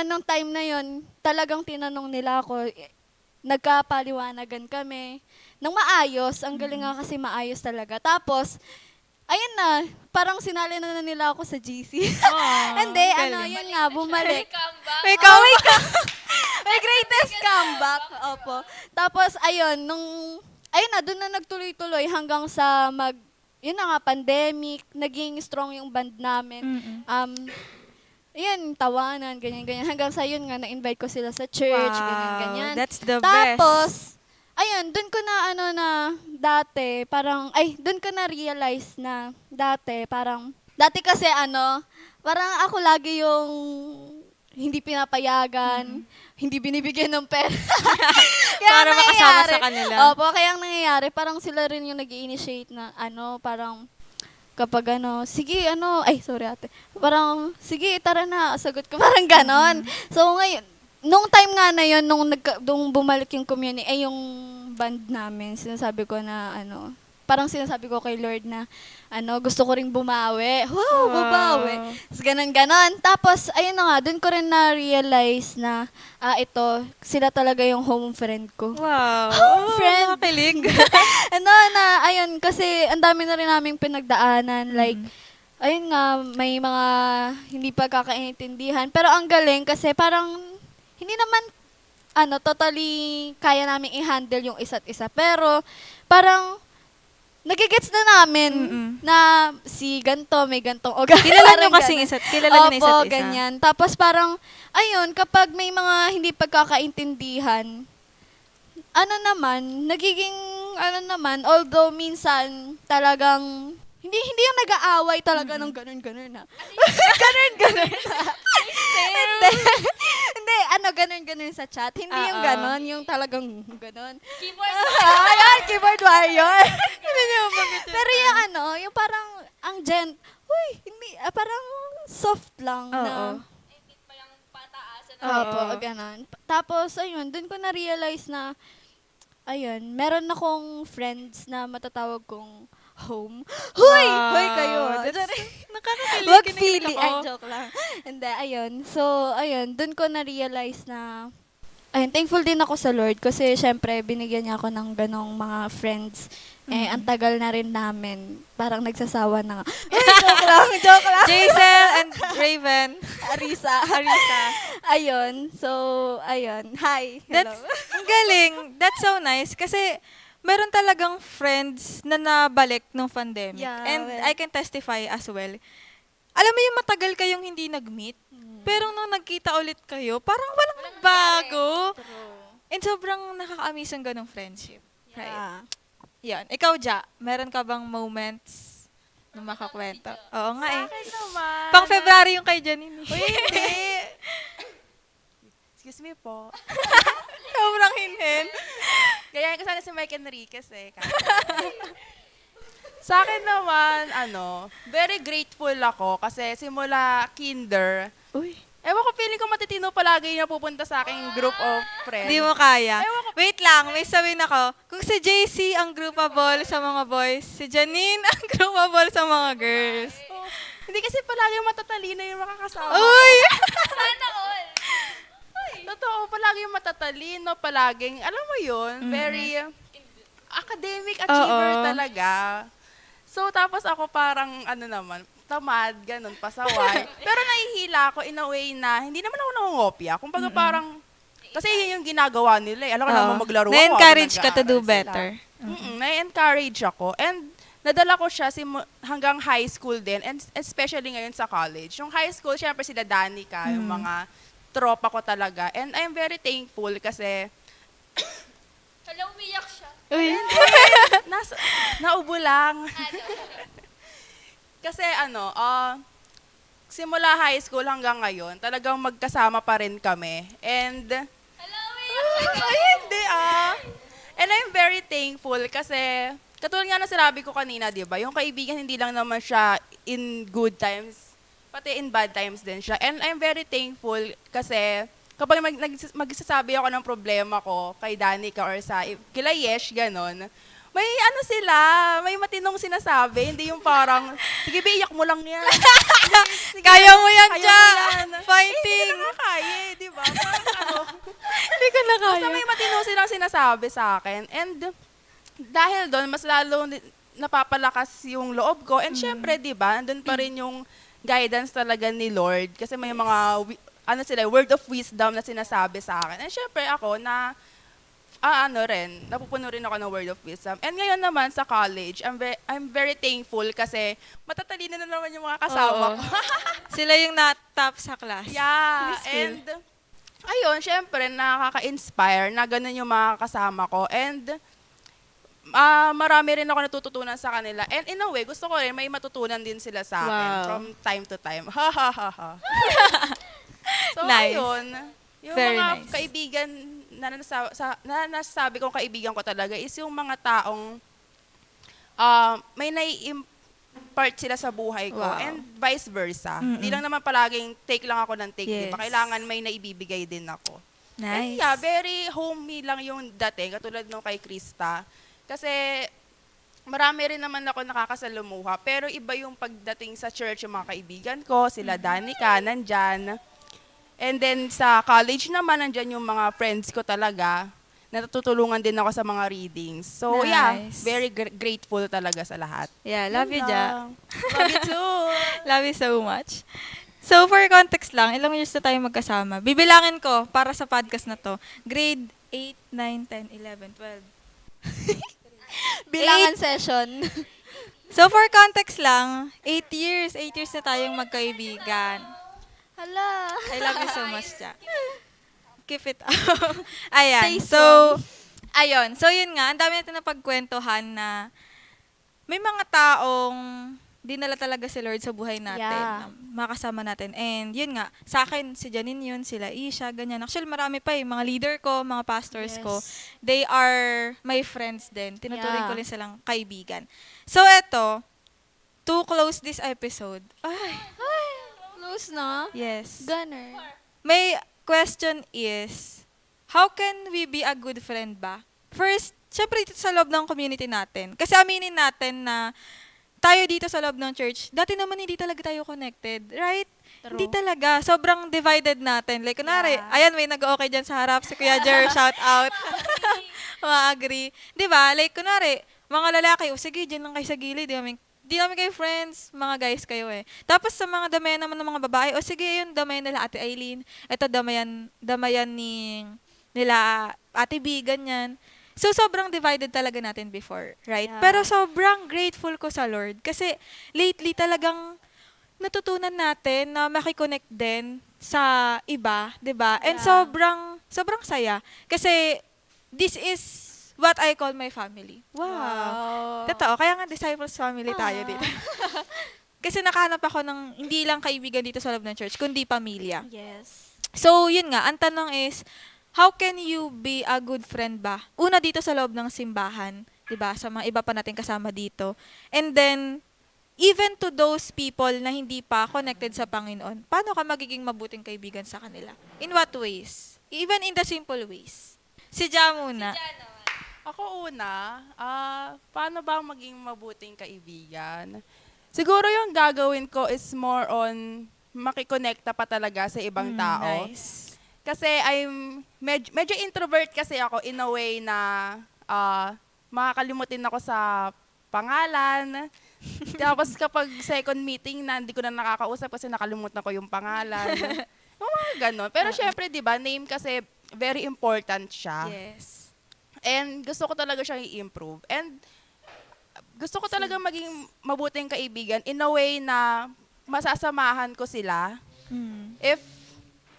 nung time na yun, talagang tinanong nila ako, nagkapaliwanagan kami. Nang maayos, ang galing nga kasi maayos talaga. Tapos, ayun na, parang sinali na nila ako sa GC. Hindi, galing. yun nga, bumalik. Comeback. May comeback! My greatest comeback. Opo. Tapos, ayun na, doon na nagtuloy-tuloy hanggang sa yun na nga, pandemic, naging strong yung band namin. Yun, tawanan, ganyan-ganyan. Hanggang sa yun nga, na-invite ko sila sa church, ganyan-ganyan. That's the Tapos, ayun, doon ko na, dati, doon ko na realize na dati kasi parang ako lagi yung hindi pinapayagan, hindi binibigyan ng pera. Para makasama sa kanila. Opo, kaya ang nangyayari, parang sila rin yung nag-i-initiate na, parang, kapag sige, sorry ate, parang, sige, tara na, sagot ko, parang ganon. So, ngayon, nung time nga na yun, nung bumalik yung community, yung band namin, sinasabi ko na, parang sinasabi ko kay Lord na, gusto ko ring bumawi. Wow, bumawi. Tapos ganon. Tapos, ayun na nga, dun ko rin na-realize na, sila talaga yung home friend ko. Wow. Home friend. Nakakilig. Ayun, kasi ang dami na rin naming pinagdaanan. Like, ayun nga, may mga hindi pagkakaintindihan. Pero ang galing kasi parang, hindi naman, totally kaya namin i-handle yung isa't isa. Pero, parang, nagigets na namin na si ganto, may gantong ugali. Kilala nyo Parang kasing ganon. kilala nyo na isa't Opo, isa. ganyan. Tapos parang, ayun, kapag may mga hindi pagkakaintindihan, although minsan talagang, hindi yung nag-aaway talaga ng ganun-ganun na. Ganun-ganun na. Hindi, ganun-ganun sa chat. Hindi yung ganun, yung talagang ganun. Keyboard. Ayan, keyboard warrior. Hindi nyo bakit yun? Pero yung parang, hindi, parang soft lang na. Hindi pa yung pataasan. Opo, ganun. Tapos, ayun, dun ko na-realize na, meron akong friends na matatawag kong home. Huy! Wow, Huy kayo. Nakakakilig. Wag Kinikilig feeling. ako. Ay, joke lang. Hindi, ayun. So, ayun, dun ko na-realize na, thankful din ako sa Lord kasi syempre, binigyan niya ako ng ganong mga friends. Ang tagal na rin namin. Parang nagsasawa na nga. Ay, joke lang. Jaisel and Raven. Arisa. Ayun. So, ayun. Hi. Hello. Ang galing. That's so nice. Kasi, meron talagang friends na nabalik nung pandemic. Yeah, And well. I can testify as well. Alam mo yung matagal kayong hindi nag-meet, pero nung nagkita ulit kayo, parang walang nagbago. And sobrang nakaka-amaze ang ganong friendship. Right? Yeah. Yan. Ikaw, Ja, meron ka bang moments na makakwento? Oo nga eh. Akin naman. Pang February yung kay Janine. Uy, hindi. Excuse me po. Sobrang hinhin. Gayahin ko sana si Mike Enriquez eh. Sa akin naman, very grateful ako kasi simula kinder, Uy. ewan ko, feeling ko matitino palagi na pupunta sa aking group of friends. Hindi mo kaya. Ewan ko. Wait lang, may sabihin ako. Kung si JC ang groupable sa mga boys, si Janine ang groupable sa mga girls. Oh, hindi kasi palagi matatalino yung makakasama. Uy! Sana all. Totoo, palagi yung matatalino, palaging, alam mo yun, very academic achiever Oo. talaga. So, tapos ako parang, tamad, ganun, pasaway. Pero nahihila ako in a way na, hindi naman ako nangungopia. Kumbaga parang, kasi yun yung ginagawa nila eh. Alam ko naman maglaro ako. Na-encourage ka to habang do nag-aaral sila. better. Na-encourage ako. And nadala ko siya hanggang high school din, and especially ngayon sa college. Yung high school, syempre sila Danica, yung mga tropa ko talaga. And I'm very thankful kasi Hala, umiyak siya. Uy. naubo lang. Kasi simula high school hanggang ngayon, talagang magkasama pa rin kami. And, Hala, umiyak siya. ay, hindi And I'm very thankful kasi, katulad nga na sinabi ko kanina, di ba? Yung kaibigan, hindi lang naman siya in good times, pati in bad times din siya. And I'm very thankful kasi, kapag magsasabi ako ng problema ko kay Danica or kila Yesh, ganon, may sila, may matinong sinasabi, hindi yung parang, sige, iyak mo lang yan. Sige, Kaya mo yan, kaya Ja! mo yan. Fighting! Hindi ko nakakaya, di ba? Parang Hindi ko na basta kaya. may matinong silang sinasabi sa akin. And dahil doon, mas lalo napapalakas yung loob ko. And syempre, di ba, andun pa rin yung guidance talaga ni Lord. Kasi may mga, word of wisdom na sinasabi sa akin. And syempre ako napupuno rin ako ng word of wisdom. And ngayon naman sa college, I'm very thankful kasi matatalino na naman yung mga kasama Oo. ko. Sila yung na-top sa class. Yeah, Please feel. and ayun, syempre nakaka-inspire na ganun yung mga kasama ko. And marami rin ako natututunan sa kanila. And in a way, gusto ko rin may matutunan din sila sa akin Wow. from time to time. Ha ha ha ha. So Nice. ayun, yung Very mga nice. kaibigan na nasasabi kong kaibigan ko talaga is yung mga taong may nai-impart sila sa buhay ko Wow. and vice versa. Hindi lang naman palaging take lang ako ng take, Yes. diba? Kailangan may naibibigay din ako. And Nice. yeah, very homey lang yung dating, katulad nung kay Krista. Kasi marami rin naman ako nakakasalumuha, pero iba yung pagdating sa church, yung mga kaibigan ko, sila Danica, nandyan. And then sa college naman, nandyan yung mga friends ko talaga. Natutulungan din ako sa mga readings. So yeah, Nice. very grateful talaga sa lahat. Yeah, love you, Yun Ja. lang. Love you too. Love you so much. So, for context lang, ilang years na tayo magkasama. Bibilangin ko para sa podcast na to. Grade 8, 9, 10, 11, 12. Bilangan session. So, for context lang, 8 years na tayong magkaibigan. Hala. I love you so much, Ja. Keep it up. Ayan. Stay So, strong. ayun. So, yun nga. Ang dami natin napagkwentuhan na may mga taong dinala talaga si Lord sa buhay natin. Yeah. Na makasama natin. And yun nga, sa akin, si Janine yun, sila Isha, ganyan. Actually, marami pa mga leader ko, mga pastors ko. Yes. They are my friends din. Tinuturing Yeah. ko rin silang kaibigan. So, eto, to close this episode. Ay, Close na. yes. Gunner. May question is, how can we be a good friend ba? First, syempre dito sa loob ng community natin. Kasi aminin natin na tayo dito sa loob ng church, dati naman hindi talaga tayo connected, right? True. Hindi talaga. Sobrang divided natin. Like, kunwari, Yeah. ayan, may nag-okay dyan sa harap, si Kuya Jer, shout out. Agree. Di ba? Like, kunwari, mga lalaki, sige, dyan lang kayo sa gilid. Di namin kayo friends, mga guys kayo eh. Tapos sa mga damayan naman ng mga babae, sige, yun, damayan nila Ate Eileen. Ito, damayan nila Ate B, ganyan. So, sobrang divided talaga natin before, right? Yeah. Pero sobrang grateful ko sa Lord. Kasi lately talagang natutunan natin na makikonnect din sa iba, 'di ba? And Yeah. sobrang saya. Kasi this is what I call my family. Wow. Wow. Totoo. Kaya nga disciples family tayo Ah. dito. Kasi nakahanap ako ng hindi lang kaibigan dito sa loob ng church, kundi pamilya. Yes. So, yun nga, ang tanong is, how can you be a good friend ba? Una dito sa loob ng simbahan, 'di ba? Sa mga iba pa nating kasama dito. And then even to those people na hindi pa connected sa Panginoon, paano ka magiging mabuting kaibigan sa kanila? In what ways? Even in the simple ways. Si Ja muna. Ako una, paano ba maging mabuting kaibigan? Siguro yung gagawin ko is more on makikonekta pa talaga sa ibang tao. Nice. Kasi I'm medyo introvert kasi ako in a way na makakalimutin ako sa pangalan. Tapos kapag second meeting na hindi ko na nakakausap kasi nakalimutan ko yung pangalan. Yung mga ganon. Pero syempre, di ba, name kasi very important siya. Yes. And gusto ko talaga siyang i-improve. And gusto ko talaga maging mabuting kaibigan in a way na masasamahan ko sila. If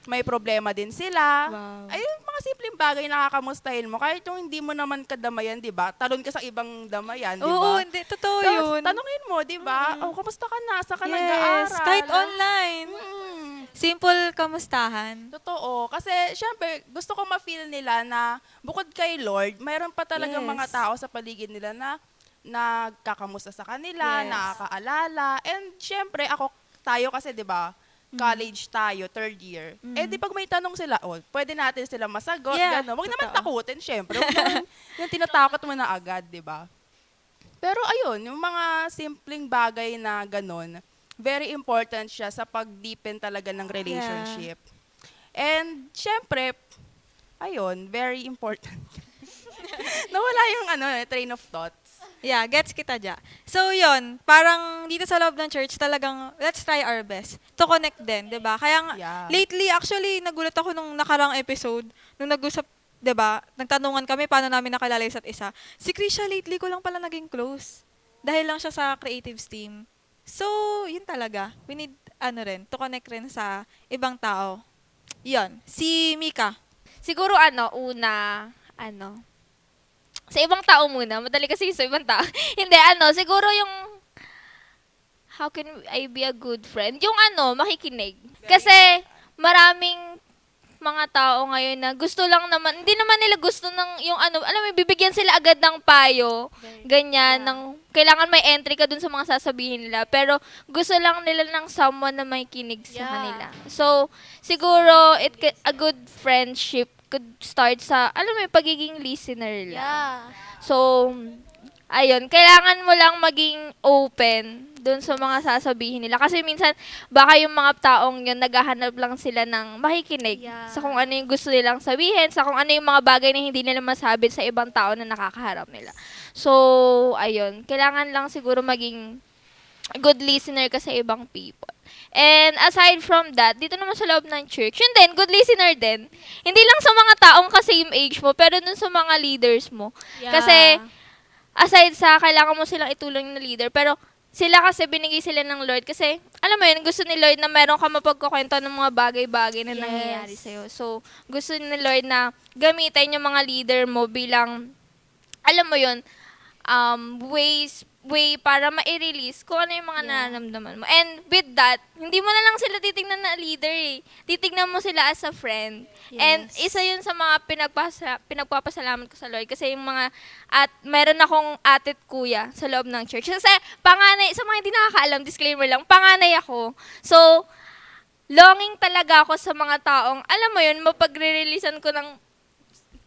may problema din sila, Wow. ay mga simpleng bagay nakakamustahin mo. Kahit yung hindi mo naman kadamayan, di ba? Talon ka sa ibang damayan, di Oo, ba? hindi. Totoo Tapos, yun. tanungin mo, di ba? Oh, kamusta ka na? Saan ka Yes. nag-aaral? Kahit online. Mm. Simple kamustahan. Totoo. Kasi, syempre, gusto ko ma-feel nila na bukod kay Lord, mayroon pa talagang Yes. mga tao sa paligid nila na nagkakamusta sa kanila, Yes. nakakaalala. And, syempre, tayo kasi, di ba, college tayo, third year. Eh, di pag may tanong sila, pwede natin sila masagot, Yeah, gano'n. Huwag naman totoo. takutin, syempre. Huwag naman yung tinatakot mo na agad, di ba? Pero ayun, yung mga simpleng bagay na gano'n, very important siya sa pag-deepen talaga ng relationship. And, syempre, ayun, very important. Nawala yung train of thoughts. Yeah, gets kita dyan. So, yun, parang dito sa loob ng church, talagang let's try our best to connect din, di ba? Kaya nga, Yeah. lately, actually, nagulat ako nung nakarang episode, nung nag-usap, di ba, nagtanungan kami paano namin nakilala isa't isa. Si Krisha, lately ko lang pala naging close. Dahil lang siya sa creatives team. So, yun talaga. We need, to connect rin sa ibang tao. Yun. Si Mika. Siguro una, sa ibang tao muna. Madali kasi sa ibang tao. Hindi, siguro yung, how can I be a good friend? Yung makikinig. Kasi, maraming mga tao ngayon na gusto lang naman, hindi naman nila gusto ng yung alam mo, bibigyan sila agad ng payo, ganyan, ng, kailangan may entry ka dun sa mga sasabihin nila, pero gusto lang nila ng someone na may kinig sa kanila. So, siguro, a good friendship could start sa, alam mo, yung pagiging listener lang. Yeah. So, ayun, kailangan mo lang maging open dun sa mga sasabihin nila. Kasi minsan, baka yung mga taong yun, naghahanap lang sila ng makikinig Yeah. sa kung ano yung gusto nilang sabihin, sa kung ano yung mga bagay na hindi nila masabi sa ibang tao na nakakaharap nila. So, ayun, kailangan lang siguro maging good listener ka sa ibang people. And aside from that, dito naman sa loob ng church, yun din, good listener din. Hindi lang sa mga taong ka-same age mo, pero dun sa mga leaders mo. Kasi, aside sa kailangan mo silang itulong na leader, pero sila kasi binigay sila ng Lord kasi alam mo yun, gusto ni Lord na meron ka mapagkukwento ng mga bagay-bagay na nangyayari sa'yo. So, gusto ni Lord na gamitin yung mga leader mo bilang, alam mo yun, way para ma-release kung ano yung mga nararamdaman mo. And with that, hindi mo na lang sila titignan na leader eh. Titignan mo sila as a friend. And isa yun sa mga pinagpapasalamat ko sa Lord kasi yung mga, at meron akong ate at kuya sa loob ng church. Kasi panganay, sa mga hindi nakakaalam, disclaimer lang, panganay ako. So, longing talaga ako sa mga taong, alam mo yun, mapagre-releasean ko ng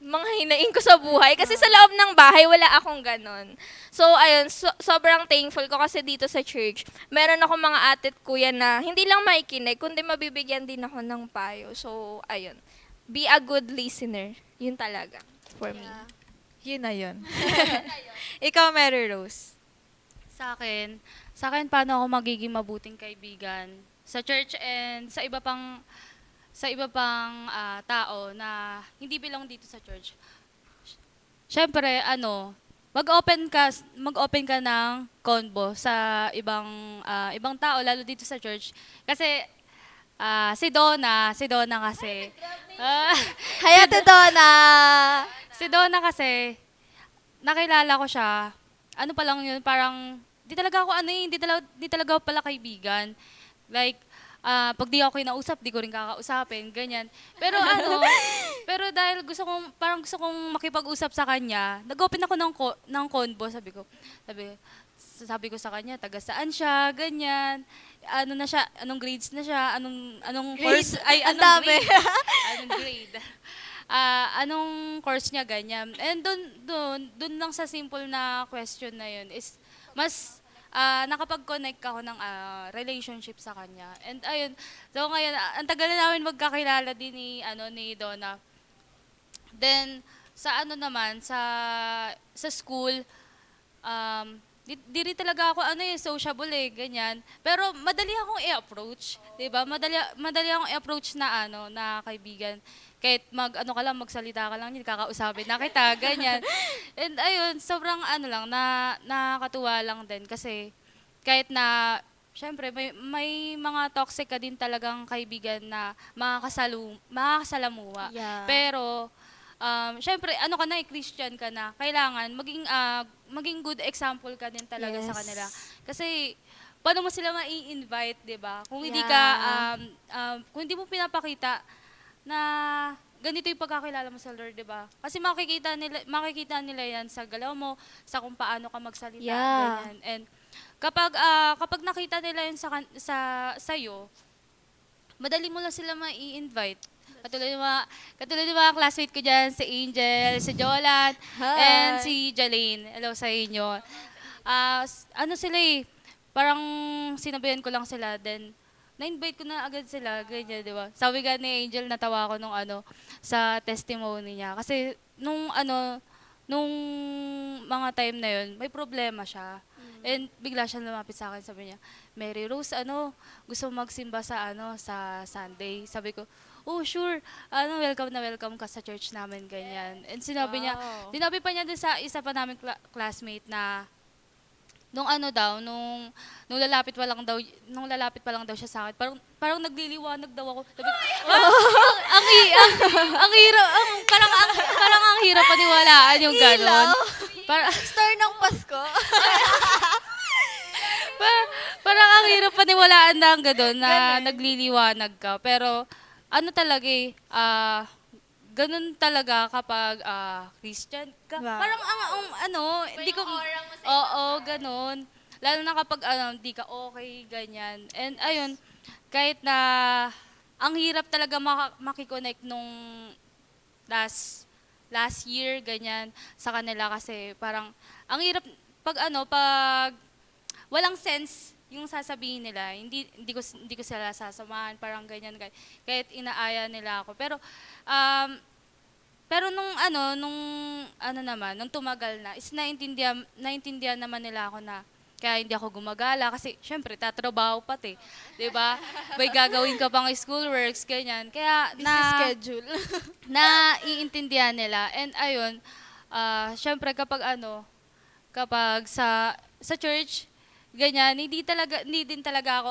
mga hinaing ko sa buhay. Kasi sa loob ng bahay, wala akong ganon. So, ayun, sobrang thankful ko kasi dito sa church, meron ako mga ate at kuya na hindi lang makikinig, kundi mabibigyan din ako ng payo. So, ayun, be a good listener. Yun talaga, for me. Yun na yun. Ikaw, Mary Rose. Sa akin, paano ako magiging mabuting kaibigan sa church and sa iba pang tao na hindi belong dito sa church. Siyempre, mag-open ka ng convo sa ibang tao lalo dito sa church kasi si Donna kasi Hi, Ate Donna! si Donna kasi nakilala ko siya. Ano pa lang yun, parang di talaga ako di talaga ako pala kaibigan. Like pag di ako kinausap, di ko rin kakausapin, ganyan. Pero pero dahil gusto kong makipag-usap sa kanya, nag-open ako ng convo, sabi ko sa kanya, taga saan siya, ganyan. Ano na siya, anong grades na siya, anong course, ay Ang anong dami. grade. Anong grade. Anong course niya, ganyan. And dun lang sa simple na question na yun is mas nakapag-connect ako ng relationship sa kanya. And ayun, so ngayon, ang tagal na namin magkakilala din ni Donna. Then, sa sa school, di rin talaga ako sociable ganyan. Pero madali akong i-approach, 'di ba? Madali akong i-approach na na kaibigan. Kahit ka lang, magsalita ka lang, hindi kakausapin na kita, ganyan. And ayun, sobrang lang nakakatuwa lang din kasi kahit na syempre may mga toxic ka din talagang kaibigan na makakasalamuha. Yeah. Pero syempre ka na Christian ka na, kailangan maging good example ka din talaga sa Yes. kanila. Kasi paano mo sila mai-invite, 'di ba? Kung hindi Yeah. ka kung hindi mo pinapakita na ganito yung pagkakilala mo sa Lord, 'di ba? Kasi makikita nila 'yan sa galaw mo, sa kung paano ka magsalita, Yeah. ganyan. And kapag nakita nila 'yan sa'yo, madali mo lang sila mai-invite. Katulad ng mga classmate ko dyan, si Angel, si Jolan, Hi. and si Jalaine. Hello sa inyo. Sila parang sinabihan ko lang sila, then na-invite ko na agad sila, ganyan, di ba? Sabi nga ni Angel, natawa ko nung sa testimony niya. Kasi nung mga time na yun, may problema siya. And bigla siya lumapit sa akin, sabi niya, Mary Rose, gusto mo magsimba sa Sunday? Sabi ko, oh, sure. Welcome na welcome ka sa church namin, ganyan. And sinabi pa niya dun sa isa pa namin classmate na nung nung lalapit pa lang daw siya sa akin, parang nagliliwanag daw ako. Sabi, ang hirap, parang ang hirap paniwalaan yung gano'n. Star ng Pasko. Parang ang hirap paniwalaan na ang gano'n na nagliliwanag ka. Pero talaga ganun talaga kapag Christian ka. Wow. Parang hindi ko oo, ganun. Lalo na kapag hindi ka okay, ganyan. And ayun, kahit na ang hirap talaga makikonnect nung last year, ganyan, sa kanila kasi parang ang hirap pag walang sense yung sasabihin nila, hindi ko sila sasamahan, parang ganyan, kahit inaaya nila ako. Pero nung tumagal na, is naintindihan naman nila ako na kaya hindi ako gumagala kasi syempre tatrabaho pati, 'di ba? May gagawin ka pang schoolworks, ganyan. Kaya Busy schedule. iintindihan nila. And ayun, syempre kapag sa church, ganyan, hindi din talaga ako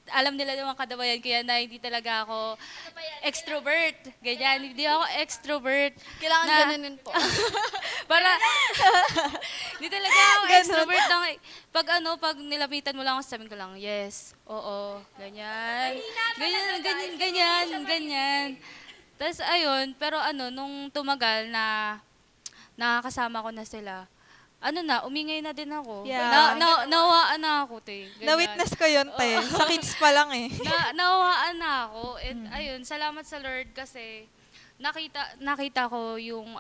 alam nila naman kadabayan kaya na hindi talaga ako extrovert. Ganyan, hindi ako extrovert. Kailangan Na- ganunin po. Para hindi talaga ako extrovert lang. Pag nilapitan mo lang ako, sabihin ko lang, yes, oo, ganyan. Ganyan. Tapos ayun, pero nung tumagal na nakakasama ko na sila, umingay na din ako. Yeah. Nawaan na ako, te. Ganyan. Na-witness ko yun, te. Sa kids pa lang eh. Nawaan na ako. And ayun, salamat sa Lord kasi nakita ko yung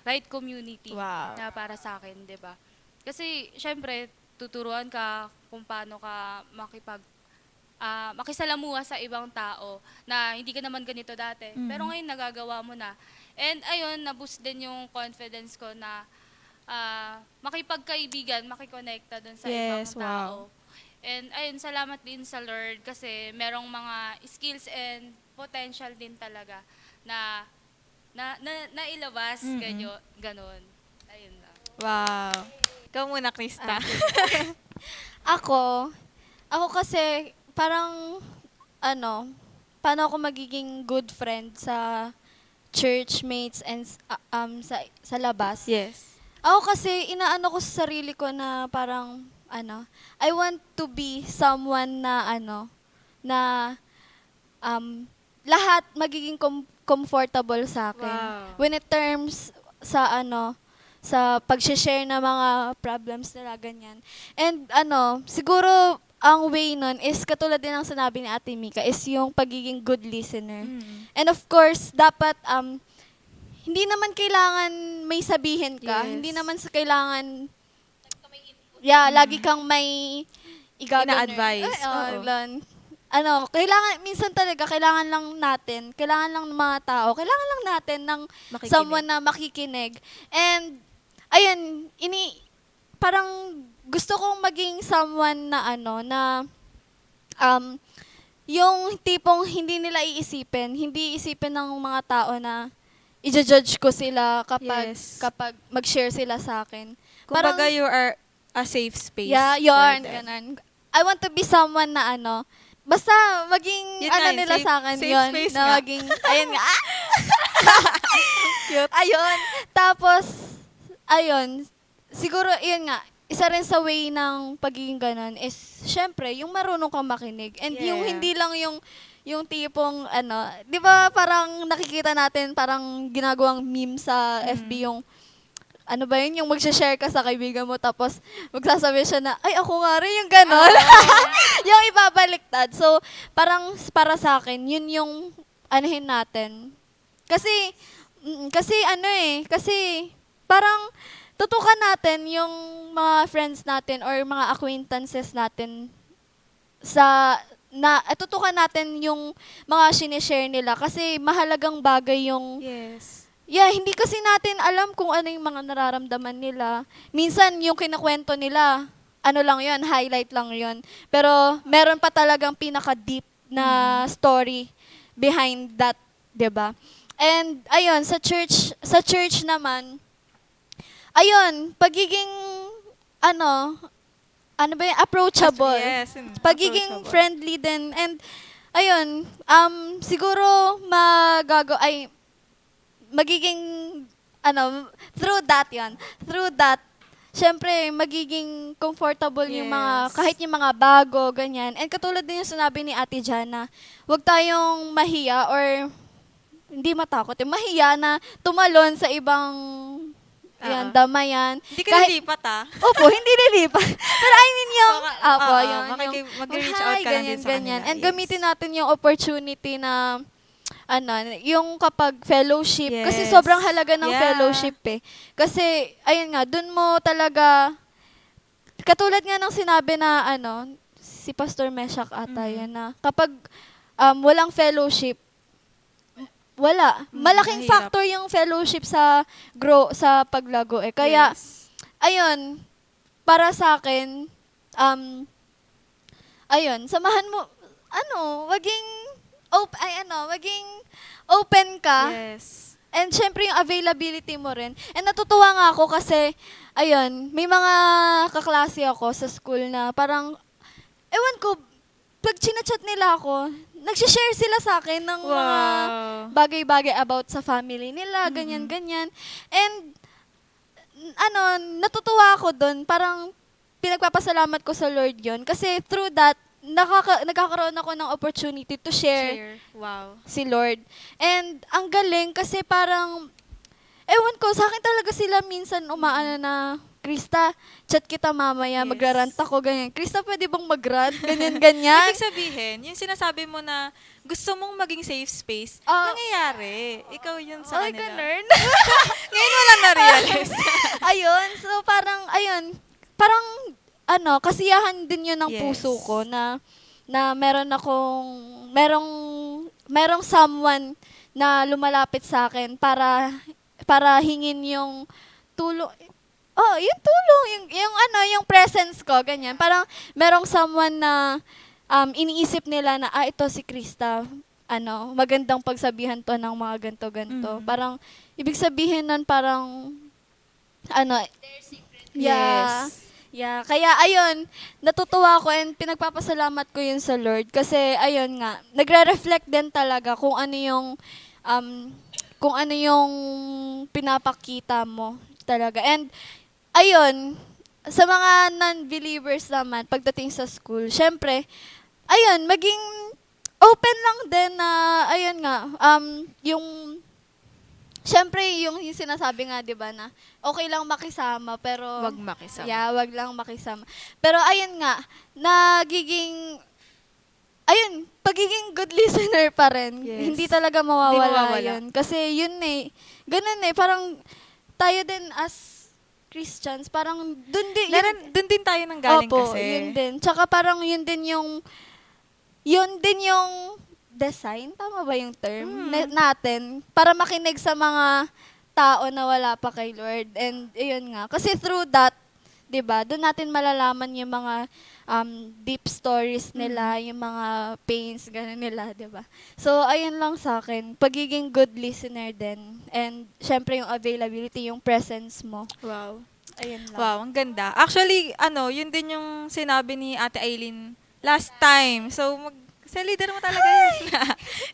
right community Wow. na para sa akin, 'di ba? Kasi syempre tuturuan ka kung paano ka makisalamuha sa ibang tao na hindi ka naman ganito dati. Pero ngayon nagagawa mo na. And ayun, na-boost din yung confidence ko na makipagkaibigan, makikonekta dun sa ibang Yes, tao. And ayun, salamat din sa Lord kasi merong mga skills and potential din talaga na nailabas, ganon. Ayun lang. Wow. Ikaw muna, Krista. Ako kasi parang paano ako magiging good friend sa churchmates and sa labas. Yes. Ako kasi inaano ko sa sarili ko na parang I want to be someone na lahat magiging comfortable sa akin. Wow. When it terms sa pag-share na mga problems nila, ganyan. And siguro ang way nun is katulad din ng sinabi ni Ate Mika is yung pagiging good listener. And of course, dapat hindi naman kailangan may sabihin ka. Yes. Hindi naman kailangan lagi kang may Ina-advise. Oo. Kailangan, minsan talaga, kailangan lang ng mga tao, kailangan lang natin ng Makikinig. someone na makikinig. And, ayun, parang gusto kong maging someone na ano, na yung tipong hindi nila hindi isipin ng mga tao na i-judge ko sila Yes. kapag mag-share sila sa akin. Kumbaga, you are a safe space Yeah, for yun, them. ganun. I want to be someone na ano, basta maging Yun ano nga, nila safe- sa akin safe yun, space na nga. maging, ayun nga, cute. Ayun, tapos, ayun, siguro, yun nga, isa rin sa way ng pagiging ganun is, syempre, yung marunong kang makinig. And yung Yeah. hindi lang yung tipong, ano, di ba parang nakikita natin, parang ginagawang meme sa FB yung, ano ba yun, yung mag-share ka sa kaibigan mo, tapos magsasabi siya na, ay, ako nga rin, yung gano'n. Yung ibabaliktad. So, parang para sa akin, yun yung anuhin natin. Kasi parang tutukan natin yung mga friends natin or mga acquaintances natin tutukan natin yung mga sinishare nila kasi mahalagang bagay yung Yes. hindi kasi natin alam kung ano yung mga nararamdaman nila. Minsan, yung kinakwento nila, ano lang yon, highlight lang yon. Pero, meron pa talagang pinaka-deep na story behind that, 'di ba? And, ayun, sa church naman, ayun, pagiging, ano ba yun, approachable. Yes. Pagiging Approachable. friendly din. And, ayun, siguro, magiging, through that, syempre, magiging comfortable yung mga, Yes. kahit yung mga bago, ganyan. And katulad din yung sinabi ni Ate Jana, huwag tayong mahiya or hindi matakot, mahiya na tumalon sa ibang damayan. Hindi ka nilipat, Opo, hindi lilipat. Pero I mean yung, mag-reach out ka lang din sa ganyan. kanila. And Yes. gamitin natin yung opportunity na, yung kapag fellowship. Kasi Yes. sobrang halaga ng Yeah. fellowship eh. Kasi, ayun nga, dun mo talaga, katulad nga ng sinabi na, si Pastor Meshach ata Mm-hmm. yun na, kapag walang fellowship, wala. Malaking mahirap. factor yung fellowship sa paglago eh. Kaya, Yes. ayun, para sa akin, ayun, samahan mo, maging open ka. Yes. And syempre yung availability mo rin. And natutuwa nga ako kasi, ayun, may mga kaklase ako sa school na parang, ewan ko, pag chinachat nila ako, nagsishare sila sa akin ng mga Wow. bagay-bagay about sa family nila, ganyan-ganyan. And, natutuwa ako doon. Parang, pinagpapasalamat ko sa Lord yon. Kasi through that, nagkakaroon ako ng opportunity to share Wow. si Lord. And ang galing kasi parang, ewan ko, sa akin talaga sila minsan umaano na, Krista, chat kita mamaya, Yes. magrarant ako, ganyan. Krista, pwede bang magrant? Ganyan. Ibig sabihin, yung sinasabi mo na gusto mong maging safe space, Ah. nangyayari. Ikaw yun sa Ay, kanila. ganun. Ngayon mo lang na-realize. Ayun, so parang, kasiyahan din yun ng Yes. puso ko na merong someone na lumalapit sa akin para hingin yung tulong. Oh, yung tulong, yung presence ko, ganyan. Parang merong someone na iniisip nila na, ito si Krista, magandang pagsabihan to ng mga ganto-ganto. Parang, ibig sabihin nun parang, yeah. Yes. Yeah, kaya ayun, natutuwa ako and pinagpapasalamat ko yun sa Lord kasi ayun nga, nagre-reflect din talaga kung ano yung pinapakita mo talaga. And ayun, sa mga non-believers naman pagdating sa school, syempre, ayun, maging open lang din na ayun nga, syempre, yung sinasabi nga, di ba, na okay lang makisama, pero... Wag makisama. Yeah, wag lang makisama. Pero ayun nga, pagiging good listener pa rin. Yes. Hindi talaga Hindi mawawala mawawala. yun. Kasi yun ganun parang tayo din as Christians, parang dun Doon din tayo nang galing Opo, kasi. yun din. Tsaka parang yun din yung design, tama ba yung term? Natin, para makinig sa mga tao na wala pa kay Lord. And yun nga, kasi through that, 'Di ba? Doon natin malalaman yung mga deep stories nila, yung mga pains ganun nila, 'di ba? So ayun lang sa akin, pagiging good listener din, and syempre yung availability, yung presence mo. Wow. Ayun lang. Wow, ang ganda. Actually, yun din yung sinabi ni Ate Aileen last time. So, sa leader mo talaga yun.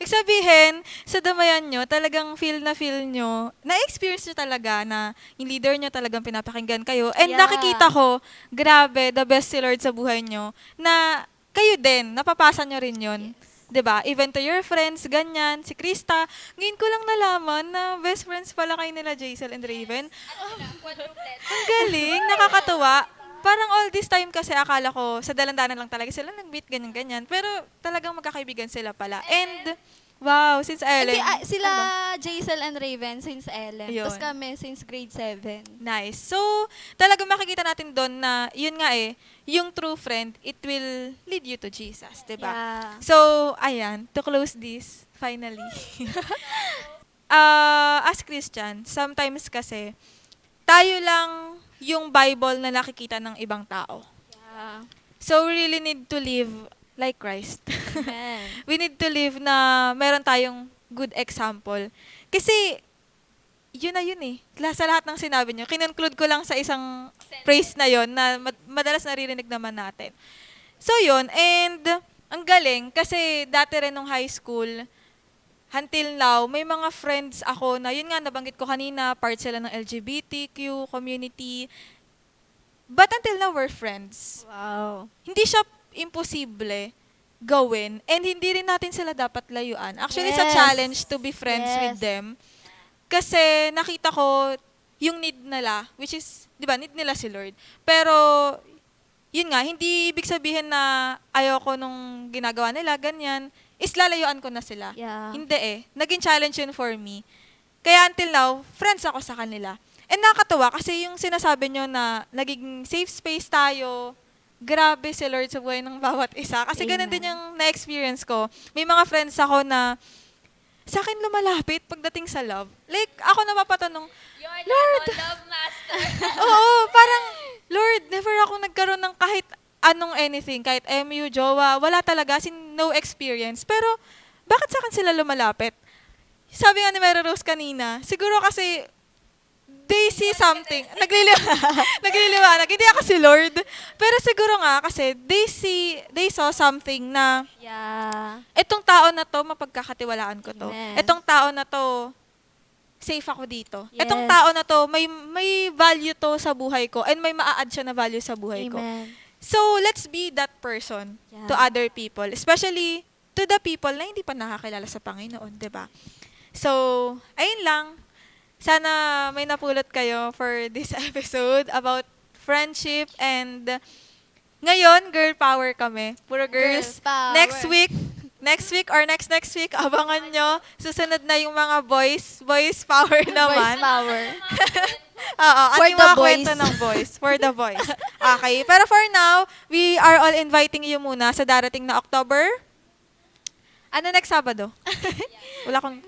Ibig sabihin, sa damayan nyo, talagang feel nyo, na-experience nyo talaga na yung leader nyo talagang pinapakinggan kayo. And Yeah. nakikita ko, grabe, the best si Lord sa buhay nyo, na kayo din, napapasa nyo rin yun. 'Di ba? Even to your friends, ganyan. Si Krista, ngayon ko lang nalaman na best friends pala kayo nila Jaisel and Raven. Ang galing, nakakatuwa. Parang all this time kasi akala ko sa dalandanan lang talaga sila nag-meet ganyan-ganyan. Pero talagang magkakaibigan sila pala. And wow, since Ellen. Hindi, sila Jaisel and Raven since Ellen. Yun. Tapos kami since grade 7. Nice. So, talagang makikita natin doon na yun nga yung true friend, it will lead you to Jesus, 'di ba? Yeah. So, ayan, to close this, finally. As Christian, sometimes kasi, tayo lang yung Bible na nakikita ng ibang tao. Yeah. So, we really need to live like Christ. Amen. We need to live na meron tayong good example. Kasi, yun na yun eh. Sa lahat ng sinabi nyo, kinunclude ko lang sa isang phrase na yun na madalas naririnig naman natin. So yun, and ang galing kasi dati rin nung high school, until now, may mga friends ako na, yun nga, nabanggit ko kanina, part sila ng LGBTQ community. But until now, we're friends. Wow. Hindi siya imposible gawin, and hindi rin natin sila dapat layuan. Actually, it's a Yes. challenge to be friends Yes. with them. Kasi nakita ko yung need nila, which is, di ba, need nila si Lord. Pero, yun nga, hindi ibig sabihin na ayoko nung ginagawa nila, ganyan, is lalayuan ko na sila. Yeah. Hindi eh. Naging challenge yun for me. Kaya until now, friends ako sa kanila. And nakakatuwa kasi yung sinasabi nyo na naging safe space tayo, grabe si Lord sa buhay ng bawat isa. Kasi ganun Amen. din yung na-experience ko. May mga friends ako na sa akin lumalapit pagdating sa love. Like, ako napapatanong, You're Lord! the love master. oo, parang, Lord, never ako nagkaroon ng kahit anong anything, kahit MU, jowa, wala talaga, no experience. Pero, bakit sa akin sila lumalapit? Sabi nga ni Mary Rose kanina, siguro kasi, they see something. Nagliliwanag. Hindi ako si Lord. Pero siguro nga, kasi, they saw something na, Yeah. etong tao na to, mapagkakatiwalaan ko to. Amen. Etong tao na to, safe ako dito. Yes. Etong tao na to, may value to sa buhay ko, and may maa-add siya na value sa buhay ko. Amen. So, let's be that person Yeah. to other people, especially to the people na hindi pa nakakilala sa Panginoon, 'di ba? So, ayun lang. Sana may napulot kayo for this episode about friendship, and ngayon, girl power kami. Puro girls. Girl power. Next week or next week, abangan nyo. Susunod na yung mga boys power naman. Voice power. Oo, at For yung the mga boys. kwento ng boys. For the boys. Okay. Pero for now, we are all inviting you muna sa darating na October. Ano next Sabado? Wala kong...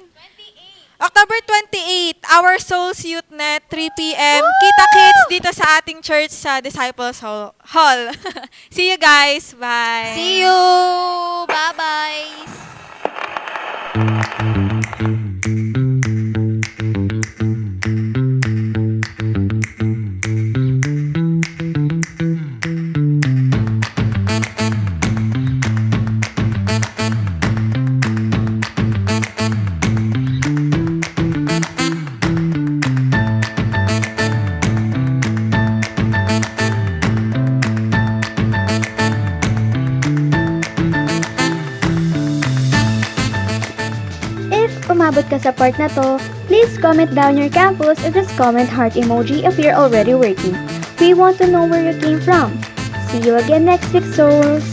October 28, Our Souls Youth Net, 3 p.m. Kita-kits dito sa ating church sa Disciples Hall. See you guys. Bye. See you! Bye-bye! If umabot ka sa part na to, please comment down your campus or just comment heart emoji if you're already working. We want to know where you came from. See you again next week, souls!